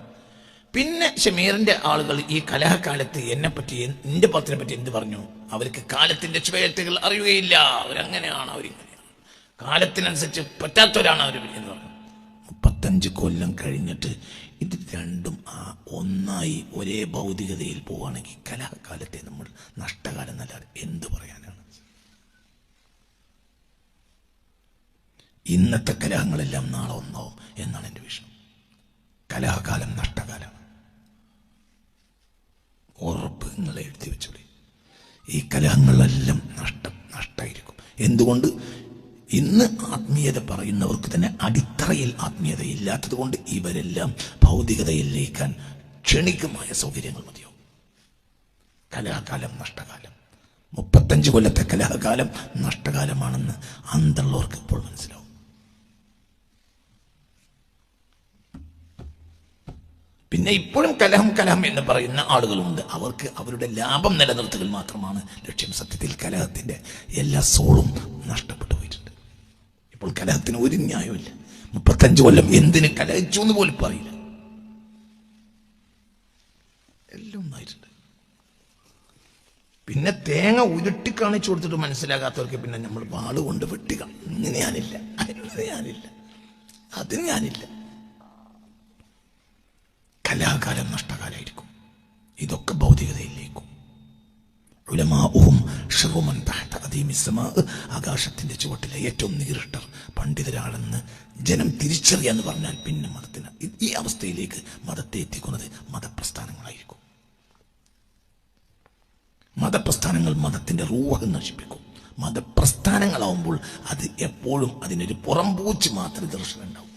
പിന്നെ ഷമീറിന്റെ ആളുകൾ ഈ കലഹക്കാലത്ത് എന്നെപ്പറ്റി, എന്റെ പാർട്ടിനെ പറ്റി എന്ത് പറഞ്ഞു? അവർക്ക് കാലത്തിന്റെ ചുവയറ്റുകൾ അറിയുകയില്ല, അവരങ്ങനെയാണ്, അവരിങ്ങനെയാണ്, കാലത്തിനനുസരിച്ച് പറ്റാത്തവരാണ് അവർ എന്ന് പറഞ്ഞു. 35 കൊല്ലം കഴിഞ്ഞിട്ട് ഇത് രണ്ടും ഒന്നായി ഒരേ ഭൗതികതയിൽ പോവുകയാണെങ്കിൽ കലഹക്കാലത്തെ നമ്മൾ നഷ്ടകാലം എന്നല്ലാതെ എന്ത് പറയാനാണ്? ഇന്നത്തെ കലഹങ്ങളെല്ലാം നാളെ ഒന്നാവും എന്നാണ് എൻ്റെ വിഷയം. കലഹകാലം നഷ്ടകാലമാണ്, ഉറപ്പ് നിങ്ങളെ എഴുതി വെച്ചോളി. ഈ കലഹങ്ങളെല്ലാം നഷ്ടമായിരിക്കും. എന്തുകൊണ്ട്? ഇന്ന് ആത്മീയത പറയുന്നവർക്ക് തന്നെ അടിത്തറയിൽ ആത്മീയത ഇല്ലാത്തത് കൊണ്ട് ഇവരെല്ലാം ഭൗതികതയിലേക്കാൻ ക്ഷണികമായ സൗകര്യങ്ങൾ മതിയാവും. കലഹകാലം നഷ്ടകാലം, 35 കൊല്ലത്തെ കലഹകാലം നഷ്ടകാലമാണെന്ന് അന്തള്ളവർക്ക് ഇപ്പോൾ മനസ്സിലാവും. പിന്നെ ഇപ്പോഴും കലഹം എന്ന് പറയുന്ന ആളുകളുണ്ട്. അവർക്ക് അവരുടെ ലാഭം നിലനിർത്തുകൾ മാത്രമാണ് ലക്ഷ്യം. സത്യത്തിൽ കലഹത്തിന്റെ എല്ലാ സോളും നഷ്ടപ്പെട്ടു പോയിട്ടുണ്ട്. ഇപ്പോൾ കലഹത്തിന് ഒരു ന്യായമില്ല. 35 കൊല്ലം എന്തിന് കലഹിച്ചു എന്ന് പോലും പറയില്ല. എല്ലാം ഒന്നായിട്ടുണ്ട്. പിന്നെ തേങ്ങ ഉരുട്ടി കാണിച്ചു കൊടുത്തിട്ട് മനസ്സിലാകാത്തവർക്ക് പിന്നെ നമ്മൾ വാളുകൊണ്ട് വെട്ടിക്കാം. ഇങ്ങനെ ഞാനില്ല, അതിന് ഞാനില്ല. കലാകാലം നഷ്ടകാലമായിരിക്കും. ഇതൊക്കെ ഭൗതികതയിലേക്കും. ആകാശത്തിന്റെ ചുവട്ടിലെ ഏറ്റവും നീറിട്ടർ പണ്ഡിതരാണെന്ന് ജനം തിരിച്ചറിയാന്ന് പറഞ്ഞാൽ പിന്നെ മതത്തിന് ഈ അവസ്ഥയിലേക്ക് മതത്തെ എത്തിക്കുന്നത് മതപ്രസ്ഥാനങ്ങളായിരിക്കും. മതപ്രസ്ഥാനങ്ങൾ മതത്തിന്റെ റൂഹ് നശിപ്പിക്കും. മതപ്രസ്ഥാനങ്ങളാവുമ്പോൾ അത് എപ്പോഴും അതിനൊരു പുറംപൂച്ച് മാത്രമേ ദർശനം ഉണ്ടാവും.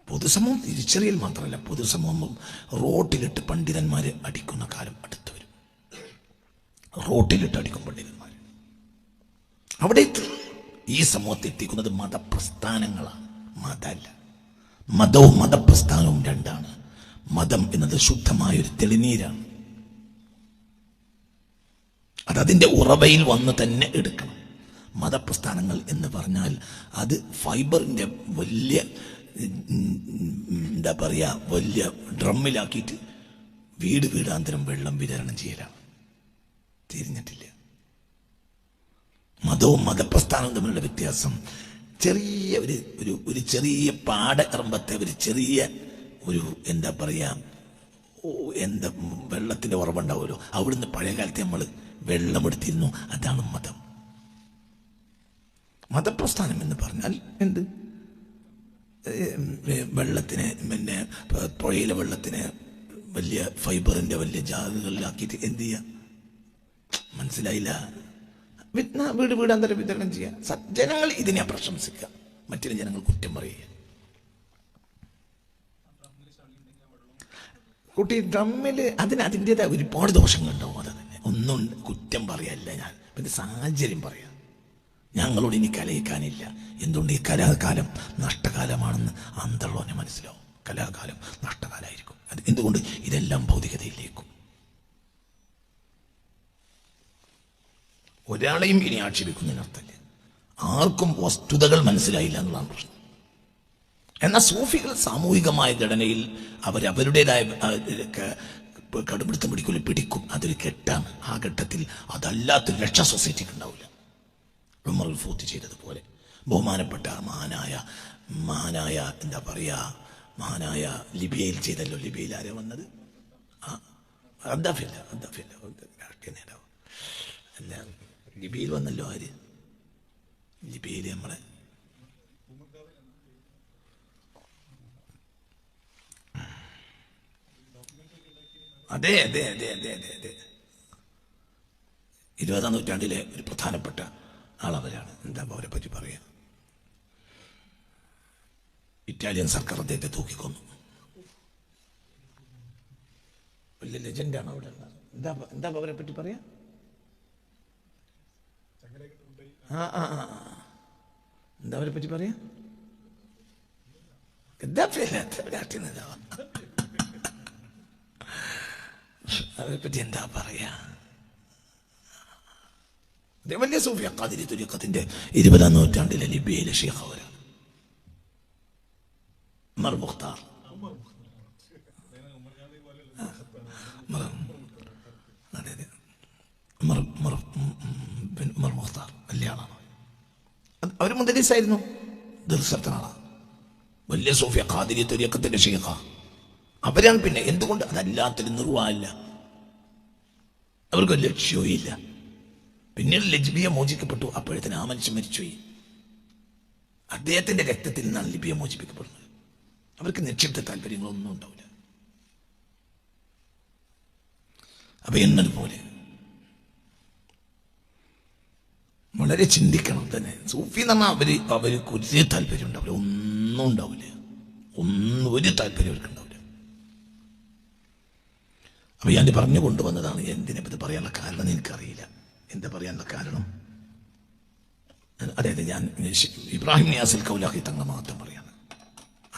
പൊതുസമൂഹം തിരിച്ചറിയൽ മാത്രമല്ല, പൊതുസമൂഹം റോട്ടിലിട്ട് പണ്ഡിതന്മാരെ അടിക്കുന്ന കാലം അടുത്തു വരും. റോട്ടിലിട്ട് അടിക്കും പണ്ഡിതന്മാർ. അവിടെ ഈ സമൂഹത്തെ എത്തിക്കുന്നത് മതപ്രസ്ഥാനങ്ങളാണ്, മതമല്ല. മതവും മതപ്രസ്ഥാനവും രണ്ടാണ്. മതം എന്നത് ശുദ്ധമായൊരു തെളിനീരാണ്. അതതിൻ്റെ ഉറവയിൽ വന്ന് തന്നെ എടുക്കണം. മതപ്രസ്ഥാനങ്ങൾ എന്ന് പറഞ്ഞാൽ അത് ഫൈബറിൻ്റെ വലിയ എന്താ പറയുക, വലിയ ഡ്രമ്മിലാക്കിയിട്ട് വീടാന്തരം വെള്ളം വിതരണം ചെയ്യലാണ്. തിരിഞ്ഞിട്ടില്ല. മതവും മതപ്രസ്ഥാനവും തമ്മിലുള്ള വ്യത്യാസം ചെറിയ ഒരു ചെറിയ പാടകർമ്മത്തെ ഒരു ചെറിയ എന്താ പറയുക, എന്താ വെള്ളത്തിൻ്റെ ഉറവുണ്ടാവുമല്ലോ, അവിടുന്ന് പഴയ കാലത്ത് നമ്മൾ വെള്ളമെടുത്തിരുന്നു. അതാണ് മതം. മതപ്രസ്ഥാനം എന്ന് പറഞ്ഞാൽ എന്ത്? വെള്ളത്തിന്, പിന്നെ പുഴയിലെ വെള്ളത്തിന് വലിയ ഫൈബറിൻ്റെ വലിയ ജാഗകളിലാക്കിയിട്ട് എന്ത് ചെയ്യുക? മനസ്സിലായില്ല? വീടാന്തരം വിതരണം ചെയ്യുക. ജനങ്ങൾ ഇതിനെ പ്രശംസിക്കുക, മറ്റു ജനങ്ങൾ കുറ്റം പറയുക. കുട്ടി ഡ്രമ്മിൽ അതിൻ്റെതായ ഒരുപാട് ദോഷങ്ങളുണ്ടാവും. അത് തന്നെ ഒന്നും കുറ്റം പറയല്ല ഞാൻ, പിന്നെ സാഹചര്യം പറയാം. ഞങ്ങളോട് ഇനി കലയിക്കാനില്ല. എന്തുകൊണ്ട്? ഈ കലാകാലം നഷ്ടകാലമാണെന്ന് അന്തള്ളവനെ മനസ്സിലാവും. കലാകാലം നഷ്ടകാലമായിരിക്കും. അത് എന്തുകൊണ്ട്? ഇതെല്ലാം ഭൗതികതയിലേക്കും. ഒരാളെയും ഇനി ആക്ഷേപിക്കുന്നതിനർത്ഥമില്ല. ആർക്കും വസ്തുതകൾ മനസ്സിലായില്ല എന്നുള്ളതാണ് പ്രശ്നം. എന്നാൽ സൂഫികൾ സാമൂഹികമായ ഘടനയിൽ അവരവരുടേതായ കടുപിടുത്തം പിടിക്കും. അതൊരു കെട്ടാണ്. ആ ഘട്ടത്തിൽ അതല്ലാത്തൊരു രക്ഷ സൊസൈറ്റിക്ക് ഉണ്ടാവില്ല. ഉമർ ഫൂത്ത് ചെയ്തതുപോലെ ബഹുമാനപ്പെട്ട മഹാനായ എന്താ പറയാ, മഹാനായ ലിബിയയിൽ ചെയ്തല്ലോ. ലിബിയയിൽ ആരെ വന്നത്? അദ്ദാഫില്ല രാഷ്ട്രീയ നേതാവ് അല്ല, ലിബിയയിൽ വന്നല്ലോ. ആര്? ലിബിയയിൽ നമ്മളെ അതെ 20ാം നൂറ്റാണ്ടിലെ ഒരു പ്രധാനപ്പെട്ട ആളവരാണ്. എന്താ അവരെ പറ്റി പറയാ? ഇറ്റാലിയൻ സർക്കാർ അദ്ദേഹത്തെ തൂക്കിക്കൊന്നു. വലിയ ലെജൻഡാണ് അവിടെ. എന്താ അവരെ പറ്റി പറയാ? എന്താ അവരെ പറ്റി പറയാ? അവരെ പറ്റി എന്താ പറയാ? വലിയ സൂഫിയ ഖാദിരി തുരീഖത്തിന്റെ 20ാം നൂറ്റാണ്ടിലെ ലിബിയയിലെ ഷെയ്ഖ് അവരാണ്. ഉമർ മുഖ്താർ. ഉമർ മുഖ്താർ വലിയ ആളാണ്. അവർ മുദരിസായിരുന്നു. ദർശനത്തിനാളാണ്. വലിയ സൂഫിയ ഖാദിരി തുരീഖത്തിന്റെ ഷെയ്ഖ അവരാണ്. പിന്നെ എന്തുകൊണ്ട്? അതല്ലാത്തൊരു നിർവാഹമില്ല, അവർക്ക് ലക്ഷ്യവും ഇല്ല. പിന്നീട് ലിബിയ മോചിക്കപ്പെട്ടു. അപ്പോഴത്തേന് ആ മനുഷ്യൻ മരിച്ചുപോയി. അദ്ദേഹത്തിന്റെ രക്തത്തിൽ നിന്നാണ് ലിബിയ മോചിപ്പിക്കപ്പെടുന്നത്. അവർക്ക് നിക്ഷിപ്ത താല്പര്യങ്ങളൊന്നും ഉണ്ടാവില്ല. അപ്പൊ എന്നതുപോലെ വളരെ ചിന്തിക്കണം തന്നെ. സൂഫി എന്ന് പറഞ്ഞാൽ അവർക്ക് ഒരു താല്പര്യം ഉണ്ടാവില്ല. ഒന്നും ഉണ്ടാവില്ല. ഒരു താല്പര്യം അവർക്ക് ഉണ്ടാവില്ല. അപ്പൊ ഞാൻ പറഞ്ഞു കൊണ്ടുവന്നതാണ്. എന്തിനെ പറ്റി പറയാനുള്ള കാരണം എനിക്കറിയില്ല. എന്താ പറയാനുള്ള കാരണം? അതായത് ഞാൻ ഇബ്രാഹിം നിയാസിൽ കൗലാഹി തങ്ങൾ മാത്രം പറയാണ്.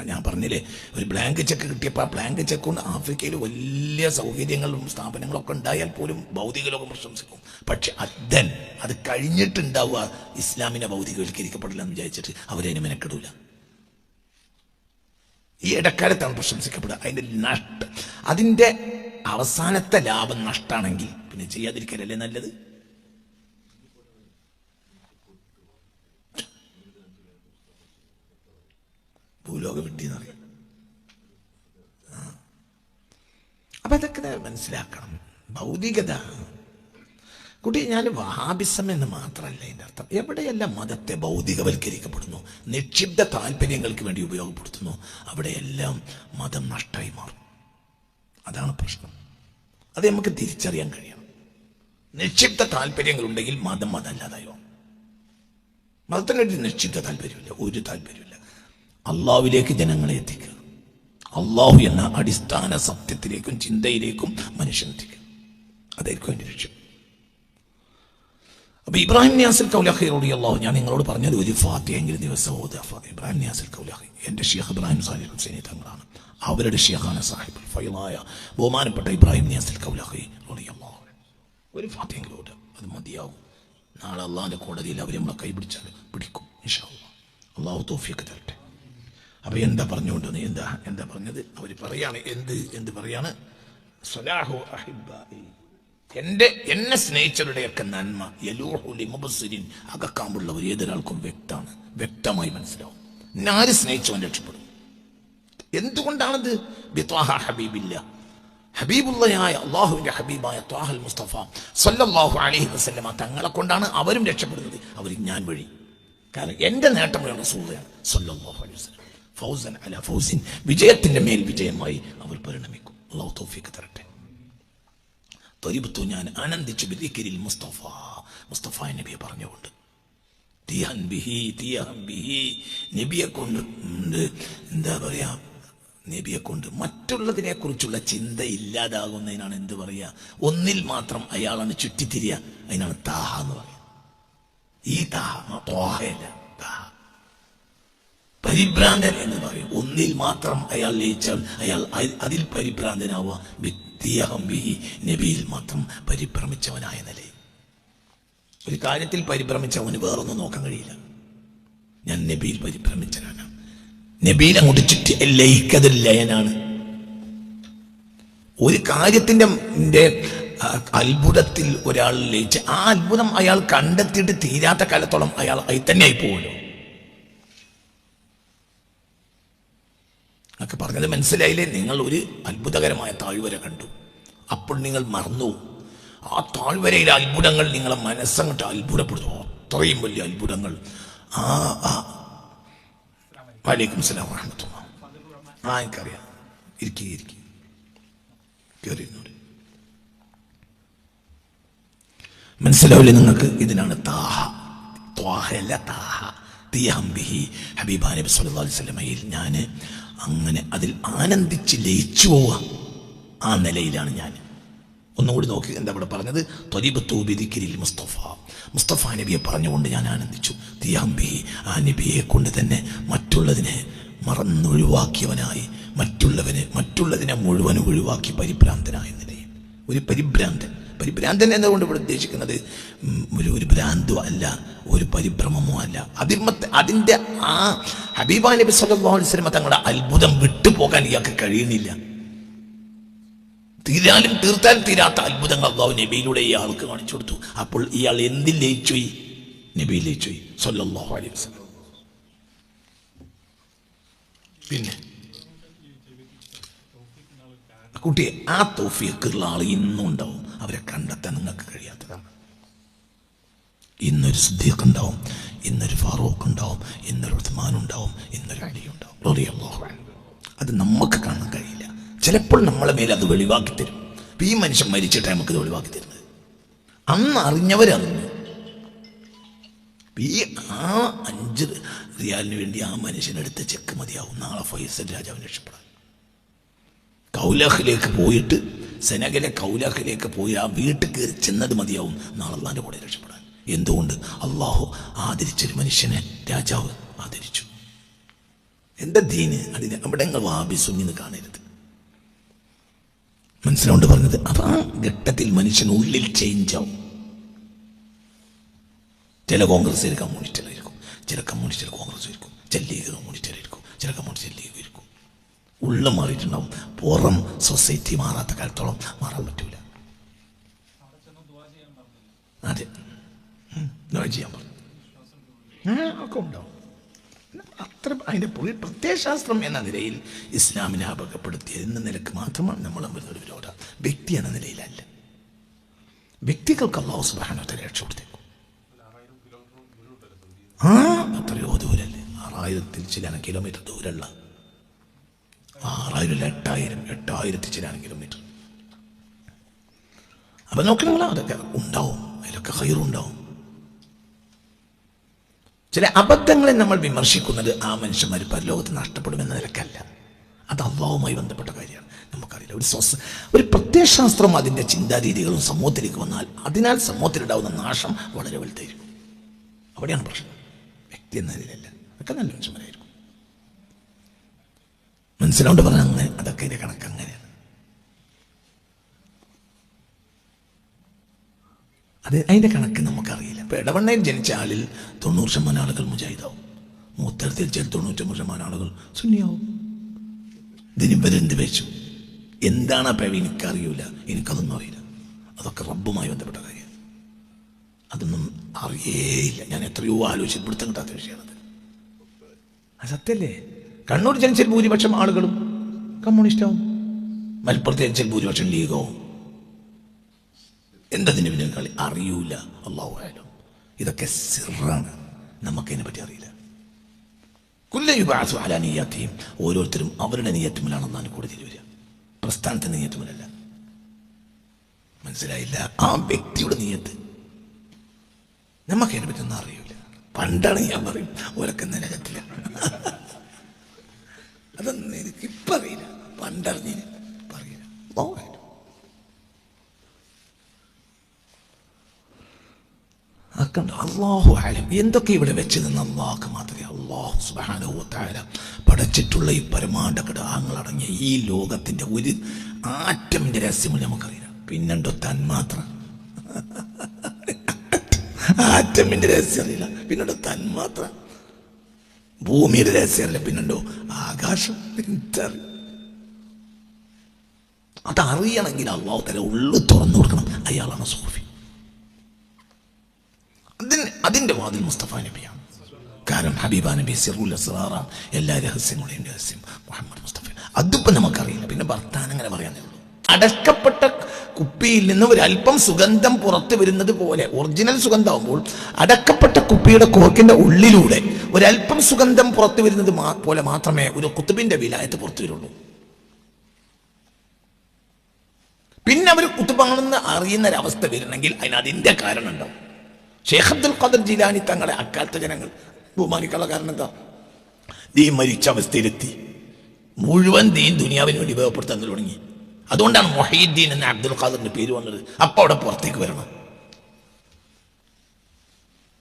ഞാൻ പറഞ്ഞില്ലേ, ഒരു ബ്ലാങ്ക് ചെക്ക് കിട്ടിയപ്പോൾ ആ ബ്ലാങ്ക് ചെക്ക് കൊണ്ട് ആഫ്രിക്കയിൽ വലിയ സൗകര്യങ്ങളും സ്ഥാപനങ്ങളും ഒക്കെ ഉണ്ടായാൽ പോലും ഭൗതിക ലോകം പ്രശംസിക്കും. പക്ഷെ അത് കഴിഞ്ഞിട്ടുണ്ടാവുക ഇസ്ലാമിനെ ഭൗതികവൽക്കരിക്കപ്പെടില്ല എന്ന് വിചാരിച്ചിട്ട് അവരതിന് മെനക്കെടൂല. ഈ ഇടക്കാലത്താണ് പ്രശംസിക്കപ്പെടുക. അതിന്റെ അവസാനത്തെ ലാഭം നഷ്ടാണെങ്കിൽ പിന്നെ ചെയ്യാതിരിക്കലല്ലേ നല്ലത്? ഭൂലോക വിഡ്ഢിന്ന് പറയും. അപ്പൊ അതൊക്കെ മനസ്സിലാക്കണം. ഭൗതികത കുട്ടി, ഞാൻ വഹാബിസം എന്ന് മാത്രമല്ല ഇതിൻ്റെ അർത്ഥം. എവിടെയെല്ലാം മതത്തെ ഭൗതികവൽക്കരിക്കപ്പെടുന്നു, നിക്ഷിപ്ത താല്പര്യങ്ങൾക്ക് വേണ്ടി ഉപയോഗപ്പെടുത്തുന്നു, അവിടെയെല്ലാം മതം നഷ്ടമായി മാറും. അതാണ് പ്രശ്നം. അത് നമുക്ക് തിരിച്ചറിയാൻ കഴിയണം. നിക്ഷിപ്ത താല്പര്യങ്ങളുണ്ടെങ്കിൽ മതം മതമല്ലാതായോ? മതത്തിനൊരു നിക്ഷിപ്ത താല്പര്യമില്ല, ഒരു താല്പര്യമില്ല. അള്ളാഹുവിലേക്ക് ജനങ്ങളെ എത്തിക്കുക, അള്ളാഹു എന്ന അടിസ്ഥാന സത്യത്തിലേക്കും ചിന്തയിലേക്കും മനുഷ്യനെത്തിക്കുക. അതായിരിക്കും അതിൻ്റെ ലക്ഷ്യം. അപ്പൊ ഇബ്രാഹിം നിയാസിൽ കൗലാഹി റളിയല്ലാഹു, ഞാൻ നിങ്ങളോട് പറഞ്ഞത് ഒരു ഫാത്തിഹയെങ്കിലും ദിവസം ഓതുക. ഇബ്രാഹിം നിയാസിൽ കൗലാഹി എൻ്റെ ഷെയ്ഖ് ഇബ്രാഹിം സാലിഹ് ഹുസൈനി തങ്ങളാണ്. അവരുടെ ഷെയ്ഖാണ് സാഹിബുൽ ഫൈളായ ബഹുമാനപ്പെട്ട ഇബ്രാഹിം നിയാസിൽ കൗലാഹി റളിയല്ലാഹു. ഒരു ഫാത്തിഹയെങ്കിലും ഓതുക, അത് മതിയാവും. നാളെ അള്ളാഹിന്റെ കോടതിയിൽ അവർ നമ്മളെ കൈപിടിച്ചാൽ പിടിക്കും ഇൻഷാ അല്ലാഹ്. അള്ളാഹു തൗഫീഖ് തരട്ടെ. അപ്പൊ എന്താ പറഞ്ഞുകൊണ്ട് എന്താ പറഞ്ഞത്? അവർ പറയാണ്, എന്ത് പറയാണ്? സ്വലാഹു അഹിബ്ബായി, എന്നെ സ്നേഹിച്ചവരുടെയൊക്കെ നന്മ യലൂഹുലി മുബസ്സിരിൻ, അകക്കാമ്പുള്ളവർ ഏതൊരാൾക്കും വ്യക്തമായി മനസ്സിലാവും. എന്നെ ആര് സ്നേഹിച്ചവൻ രക്ഷപ്പെടും. എന്തുകൊണ്ടാണത്? ബിത്വാഹ ഹബീബില്ല, ഹബീബുള്ളയായ അള്ളാഹുവിന്റെ ഹബീബായ ത്വാഹൽ മുസ്തഫ സല്ലല്ലാഹു അലൈഹി വസല്ലമ തങ്ങളെ കൊണ്ടാണ് അവരും രക്ഷപ്പെടുന്നത്. അവർ ഞാൻ വഴി. കാരണം എന്റെ നേട്ടം റസൂലുള്ളാഹിയാണ് സല്ലല്ലാഹു അലൈഹി വസല്ലം. ഫൗസൻ അലാ ഫൗസിൻ, വിജയത്തിന്റെ മേൽ വിജയമായി അവർ പരിണമിക്കും. അല്ലാഹു തൗഫീഖ് തരട്ടെ. ത്വരിബത്തു, ഞാൻ ആനന്ദിച്ചു ബിദിക്രിൽ മുസ്തഫ നബിയെ പറഞ്ഞുകൊണ്ട്. തിയഹൻ ബിഹി, നബിയെ കൊണ്ട് എന്താ പറയാ, നബിയെ കൊണ്ട് മറ്റുള്ളതിനെ കുറിച്ചുള്ള ചിന്ത ഇല്ലാതാകുന്നതിനാണ് എന്ത് പറയാ, ഒന്നിൽ മാത്രം അയാളാണ് ചുറ്റിത്തിരിയ, അതിനാണ് താഹ എന്ന് പറയാ. ഈ ത്വാഹയല്ല, പരിഭ്രാന്തൻ എന്ന് പറയും. ഒന്നിൽ മാത്രം അയാൾ ലയിച്ചാൽ അയാൾ അതിൽ പരിഭ്രാന്തനാവുക. നബിയിൽ മാത്രം പരിഭ്രമിച്ചവനായ നിലയിൽ. ഒരു കാര്യത്തിൽ പരിഭ്രമിച്ചവന് വേറൊന്നും നോക്കാൻ കഴിയില്ല. ഞാൻ നബിയിൽ പരിഭ്രമിച്ചവനാണ്. നബിയിൽ അങ്ങോട്ട് ചുറ്റി ലയിക്കതിൽ ലയനാണ്. ഒരു കാര്യത്തിന്റെ അത്ഭുതത്തിൽ ഒരാൾ ലയിച്ച് ആ അത്ഭുതം അയാൾ കണ്ടെത്തിയിട്ട് തീരാത്ത കാലത്തോളം അയാൾ അതിൽ തന്നെ ആയി പോകുമല്ലോ. ഒക്കെ പറഞ്ഞത് മനസ്സിലായില്ലേ? നിങ്ങൾ ഒരു അത്ഭുതകരമായ താഴ്വര കണ്ടു, അപ്പോൾ നിങ്ങൾ മറന്നു. ആ താഴ്വരയിലെ അത്ഭുതങ്ങൾ നിങ്ങളെ മനസ്സങ്ങോട്ട് അത്ഭുതപ്പെടുത്തും. അത്രയും വലിയ അത്ഭുതങ്ങൾ. വലൈക്കും സലാം വറഹ്മത്തുള്ളാഹി. എനിക്കറിയാം. ഇരിക്കും കയറിയിരുന്നോട്. മനസ്സിലാവില്ലേ നിങ്ങൾക്ക്? ഇതിനാണ് ഹബീബ നബി സല്ലല്ലാഹു അലൈഹി വസല്ലമയിൽ ഞാൻ അങ്ങനെ അതിൽ ആനന്ദിച്ച് ലയിച്ചു പോവുക. ആ നിലയിലാണ് ഞാൻ. ഒന്നുകൂടി നോക്കി എന്താ ഇവിടെ പറഞ്ഞത്? മുസ്തഫ നബിയെ പറഞ്ഞുകൊണ്ട് ഞാൻ ആനന്ദിച്ചു. തിയാംബിഹി, ആ നബിയെ കൊണ്ട് തന്നെ മറ്റുള്ളതിനെ മറന്നൊഴിവാക്കിയവനായി, മറ്റുള്ളതിനെ മുഴുവൻ ഒഴിവാക്കി പരിഭ്രാന്തനായ നിലയിൽ. ഒരു പരിഭ്രാന്തൻ എന്നതുകൊണ്ട് ഇവിടെ ഉദ്ദേശിക്കുന്നത് ഒരു ഭ്രാന്തോ അല്ല, ഒരു പരിഭ്രമമോ അല്ല. അതിൻ്റെ ആ ഹബീബ നബി സല്ലല്ലാഹു അലൈഹി വസല്ലം തങ്ങളുടെ അത്ഭുതം വിട്ടുപോകാൻ ഇയാൾക്ക് കഴിയുന്നില്ല. തീർത്താലും തീരാത്ത അത്ഭുതങ്ങൾ അല്ലാഹു നബിയിലൂടെ ഇയാൾക്ക് കാണിച്ചു കൊടുത്തു. അപ്പോൾ ഇയാൾ എന്തിൽ ലയിച്ചുപോയി? നബിയിൽ ലയിച്ചുപോയി സല്ലല്ലാഹു അലൈഹി വസല്ലം. പിന്നെ കുട്ടിയെ ആ തൗഫീഖുള്ള ആൾ ഇന്നും ഉണ്ടാവും. അവരെ കണ്ടെത്താൻ നിങ്ങൾക്ക് കഴിയാത്തതാണ്. ഇന്നൊരു സിദ്ദീഖ് ഉണ്ടാവും, ഇന്നൊരു ഫാറൂഖ് ഉണ്ടാവും, ഇന്നൊരു ഉസ്മാൻ ഉണ്ടാവും, ഇന്നൊരു അലി ഉണ്ടാവും റളിയല്ലാഹു അൻഹു. അത് നമുക്ക് കാണാൻ കഴിയില്ല. ചിലപ്പോൾ നമ്മളെ മേലെ അത് വെളിവാക്കി തരും. ഈ മനുഷ്യൻ മരിച്ചിട്ട് നമുക്കിത് വെളിവാക്കി തരുന്നത്. അന്ന് അറിഞ്ഞവരറിഞ്ഞു. ഈ 5 റിയാലിന് വേണ്ടി ആ മനുഷ്യനെടുത്ത ചെക്ക് മതിയാവും നാളെ ഫൈസൽ രാജാവിനെ രക്ഷപ്പെടാൻ. കൗലാഹിലേക്ക് പോയിട്ട്, സെനഗലെ കൗലാഹിലേക്ക് പോയി ആ വീട്ടിൽ കയറി ചെന്നത് മതിയാവും നാളെ അള്ളാന്റെ കൂടെ രക്ഷപ്പെടാൻ. എന്തുകൊണ്ട്? അള്ളാഹു ആദരിച്ചൊരു മനുഷ്യനെ രാജാവ് ആദരിച്ചു. എന്താ ദീന്? അതിന് അവിടെ നിങ്ങൾ വാബി സുന്നിന്ന് കാണരുത്. മനസ്സിലോണ്ട് പറഞ്ഞത്. അപ്പൊ ആ ഘട്ടത്തിൽ മനുഷ്യനുള്ളിൽ ചേഞ്ച് ആവും. ചില കോൺഗ്രസ് കമ്മ്യൂണിസ്റ്റുകാരായിരിക്കും, ചില കമ്മ്യൂണിസ്റ്റുകൾ കോൺഗ്രസ് ആയിരിക്കും, ചില ലീഗ് കമ്മ്യൂണിസ്റ്റുകാരായിരിക്കും, ചില കമ്മ്യൂണിസ്റ്റ് ലീഗ് ആയിരിക്കും. ഉള്ളിൽ മാറിയിട്ടുണ്ടാവും. പുറം സൊസൈറ്റി മാറാത്ത കാലത്തോളം മാറാൻ പറ്റൂല. അതെ, ചെയ്യാൻ പറഞ്ഞു ഒക്കെ ഉണ്ടാവും. അത്ര അതിൻ്റെ പ്രത്യയശാസ്ത്രം എന്ന നിലയിൽ ഇസ്ലാമിനെ അപകടപ്പെടുത്തിയ എന്ന നിലക്ക് മാത്രമാണ് നമ്മൾ തമ്മിൽ വിരോധം. വ്യക്തി എന്ന നിലയിലല്ല. വ്യക്തികൾക്ക് അല്ലാഹു സുബ്ഹാനഹു വ തആല രക്ഷ കൊടുത്തേക്കും. അത്രയോ ദൂരല്ലേ? 6000 ചില കിലോമീറ്റർ ദൂരമുള്ള 6000 8000 ചില കിലോമീറ്റർ. അപ്പൊ നോക്കി നിങ്ങൾ അതൊക്കെ ഉണ്ടാവും, അതിലൊക്കെ ഖൈറുണ്ടാവും. ചില അബദ്ധങ്ങളെ നമ്മൾ വിമർശിക്കുന്നത് ആ മനുഷ്യന്മാർ പരലോകത്ത് നഷ്ടപ്പെടുമെന്ന നിലക്കല്ല. അത് അള്ളാഹുമായി ബന്ധപ്പെട്ട കാര്യമാണ്. നമുക്കറിയില്ല. ഒരു പ്രത്യയശാസ്ത്രം അതിൻ്റെ ചിന്താരീതികളും സമൂഹത്തിലേക്ക് വന്നാൽ അതിനാൽ സമൂഹത്തിലുണ്ടാവുന്ന നാശം വളരെ വലുതായിരിക്കും. അവിടെയാണ് പ്രശ്നം. വ്യക്തി എന്നതിലല്ല. അതൊക്കെ നല്ല മനുഷ്യന്മാരായിരിക്കും. മനസ്സിലോണ്ട് പറഞ്ഞാൽ അങ്ങനെ അതൊക്കെ അതിൻ്റെ കണക്ക് അങ്ങനെയാണ്. അത് അതിൻ്റെ കണക്ക് നമുക്കറിയില്ല. ഇപ്പോൾ ഇടവണ്ണയിൽ ജനിച്ച ആളിൽ 90% ആളുകൾ മുജാഹിദാവും, മൂത്തരത്തിൽ ജനിച്ച 99% ആളുകൾ സുന്നിയാവും. ഇതിന് ഇവരെന്ത് വെച്ചു? എന്താണ് ആ പേവി? എനിക്കറിയില്ല, എനിക്കതൊന്നും അറിയില്ല. അതൊക്കെ റബ്ബുമായി ബന്ധപ്പെട്ട കാര്യം. അതൊന്നും അറിയേയില്ല. ഞാൻ എത്രയോ ആലോചിച്ച് പിടുത്തം കിട്ടാത്ത വിഷയമാണത്. അത് സത്യല്ലേ? കണ്ണൂർ ജനിച്ചാൽ ഭൂരിപക്ഷം ആളുകളും കമ്മ്യൂണിസ്റ്റാവും, മലപ്പുറത്ത് ജനിച്ചാൽ ഭൂരിപക്ഷം ലീഗാവും. എന്തതിന് പിന്നെ കളി അറിയൂല. അല്ലാഹു അഅലം. ഇതൊക്കെ സിറാണ്, നമുക്കതിനെ പറ്റി അറിയില്ല. കുല്ലു യുബഅസു അലാ നിയ്യതിഹിം. ഓരോരുത്തരും അവരുടെ നിയ്യത്തുമിലാണെന്നാണ് കൂടുതൽ വരിക, പ്രസ്ഥാനത്തിന്റെ നിയ്യത്തുമിലല്ല. മനസ്സിലായില്ല? ആ വ്യക്തിയുടെ നിയ്യത്ത് നമുക്കതിനെ പറ്റി ഒന്നും അറിയൂല. പണ്ടാണ് ഞാൻ പറയും ഓരൊക്കെ നരകത്തില്ല. അതൊന്നും എനിക്ക് ഇപ്പം അറിയില്ല. പണ്ടറിഞ്ഞിന് പറയില്ല. ആ അതൊക്കെ ഉണ്ട്. അല്ലാഹു അലം. എന്തൊക്കെ ഇവിടെ വെച്ച് നിന്ന് അല്ലാഹുക്ക് മാത്രമേ. അല്ലാഹു സുബ്ഹാനഹു വ തആല പടച്ചിട്ടുള്ള ഈ പരമാണ്ഡ ഘടകങ്ങളടങ്ങിയ ഈ ലോകത്തിന്റെ ഒരു ആറ്റമിന്റെ രഹസ്യം നമുക്കറിയില്ല. പിന്നെണ്ടോ തന്മാത്ര, ആറ്റമിന്റെ രഹസ്യം അറിയില്ല. പിന്നെണ്ടോ തന്മാത്ര, ഭൂമിയുടെ രഹസ്യം അറിയില്ല. പിന്നെണ്ടോ ആകാശം. അതറിയണമെങ്കിൽ അല്ലാഹു തആല ഉള്ളു തുറന്നു കൊടുക്കണം. അയാളാണ് സൂഫി. അതിന്റെ വാതിൽ മുസ്തഫ നബിയാണ്. കാരണം ഹബീബ നബി സിറുൽ അസ്റാറാണ്, എല്ലാ രഹസ്യങ്ങളുടെയും രഹസ്യം മുഹമ്മദ് മുസ്തഫ. അതിപ്പോ നമുക്കറിയില്ല. പിന്നെ ഭർത്താൻ അങ്ങനെ പറയാനേ ഉള്ളൂ. അടക്കപ്പെട്ട കുപ്പിയിൽ നിന്ന് ഒരല്പം സുഗന്ധം പുറത്തു വരുന്നത് പോലെ, ഒറിജിനൽ സുഗന്ധമാകുമ്പോൾ അടക്കപ്പെട്ട കുപ്പിയുടെ കോർക്കിന്റെ ഉള്ളിലൂടെ ഒരല്പം സുഗന്ധം പുറത്തു വരുന്നത് പോലെ മാത്രമേ ഒരു കുത്തുബിന്റെ വിലായത്ത് പുറത്തു വരുള്ളൂ. പിന്നെ അവർ കുത്തുബാണെന്ന് അറിയുന്നൊരവസ്ഥ വരണമെങ്കിൽ അതിന്റെ കാരണം ഉണ്ടാവും. ഷെയ്ഖ് അബ്ദുൽ ഖാദിർ ജിലാനി തങ്ങളെ അക്കാലത്തെ ജനങ്ങൾ ബഹുമാനിക്കാനുള്ള കാരണം എന്താ? ദീൻ മരിച്ച അവസ്ഥയിലെത്തി, മുഴുവൻ ദീൻ ദുനിയാവിന് വേണ്ടി ഉപയോഗപ്പെടുത്താൻ തുടങ്ങി. അതുകൊണ്ടാണ് മുഹീദ്ദീൻ എന്ന അബ്ദുൽ ഖാദിറിന്റെ പേര് വന്നത്. അപ്പൊ അവിടെ പുറത്തേക്ക് വരണം.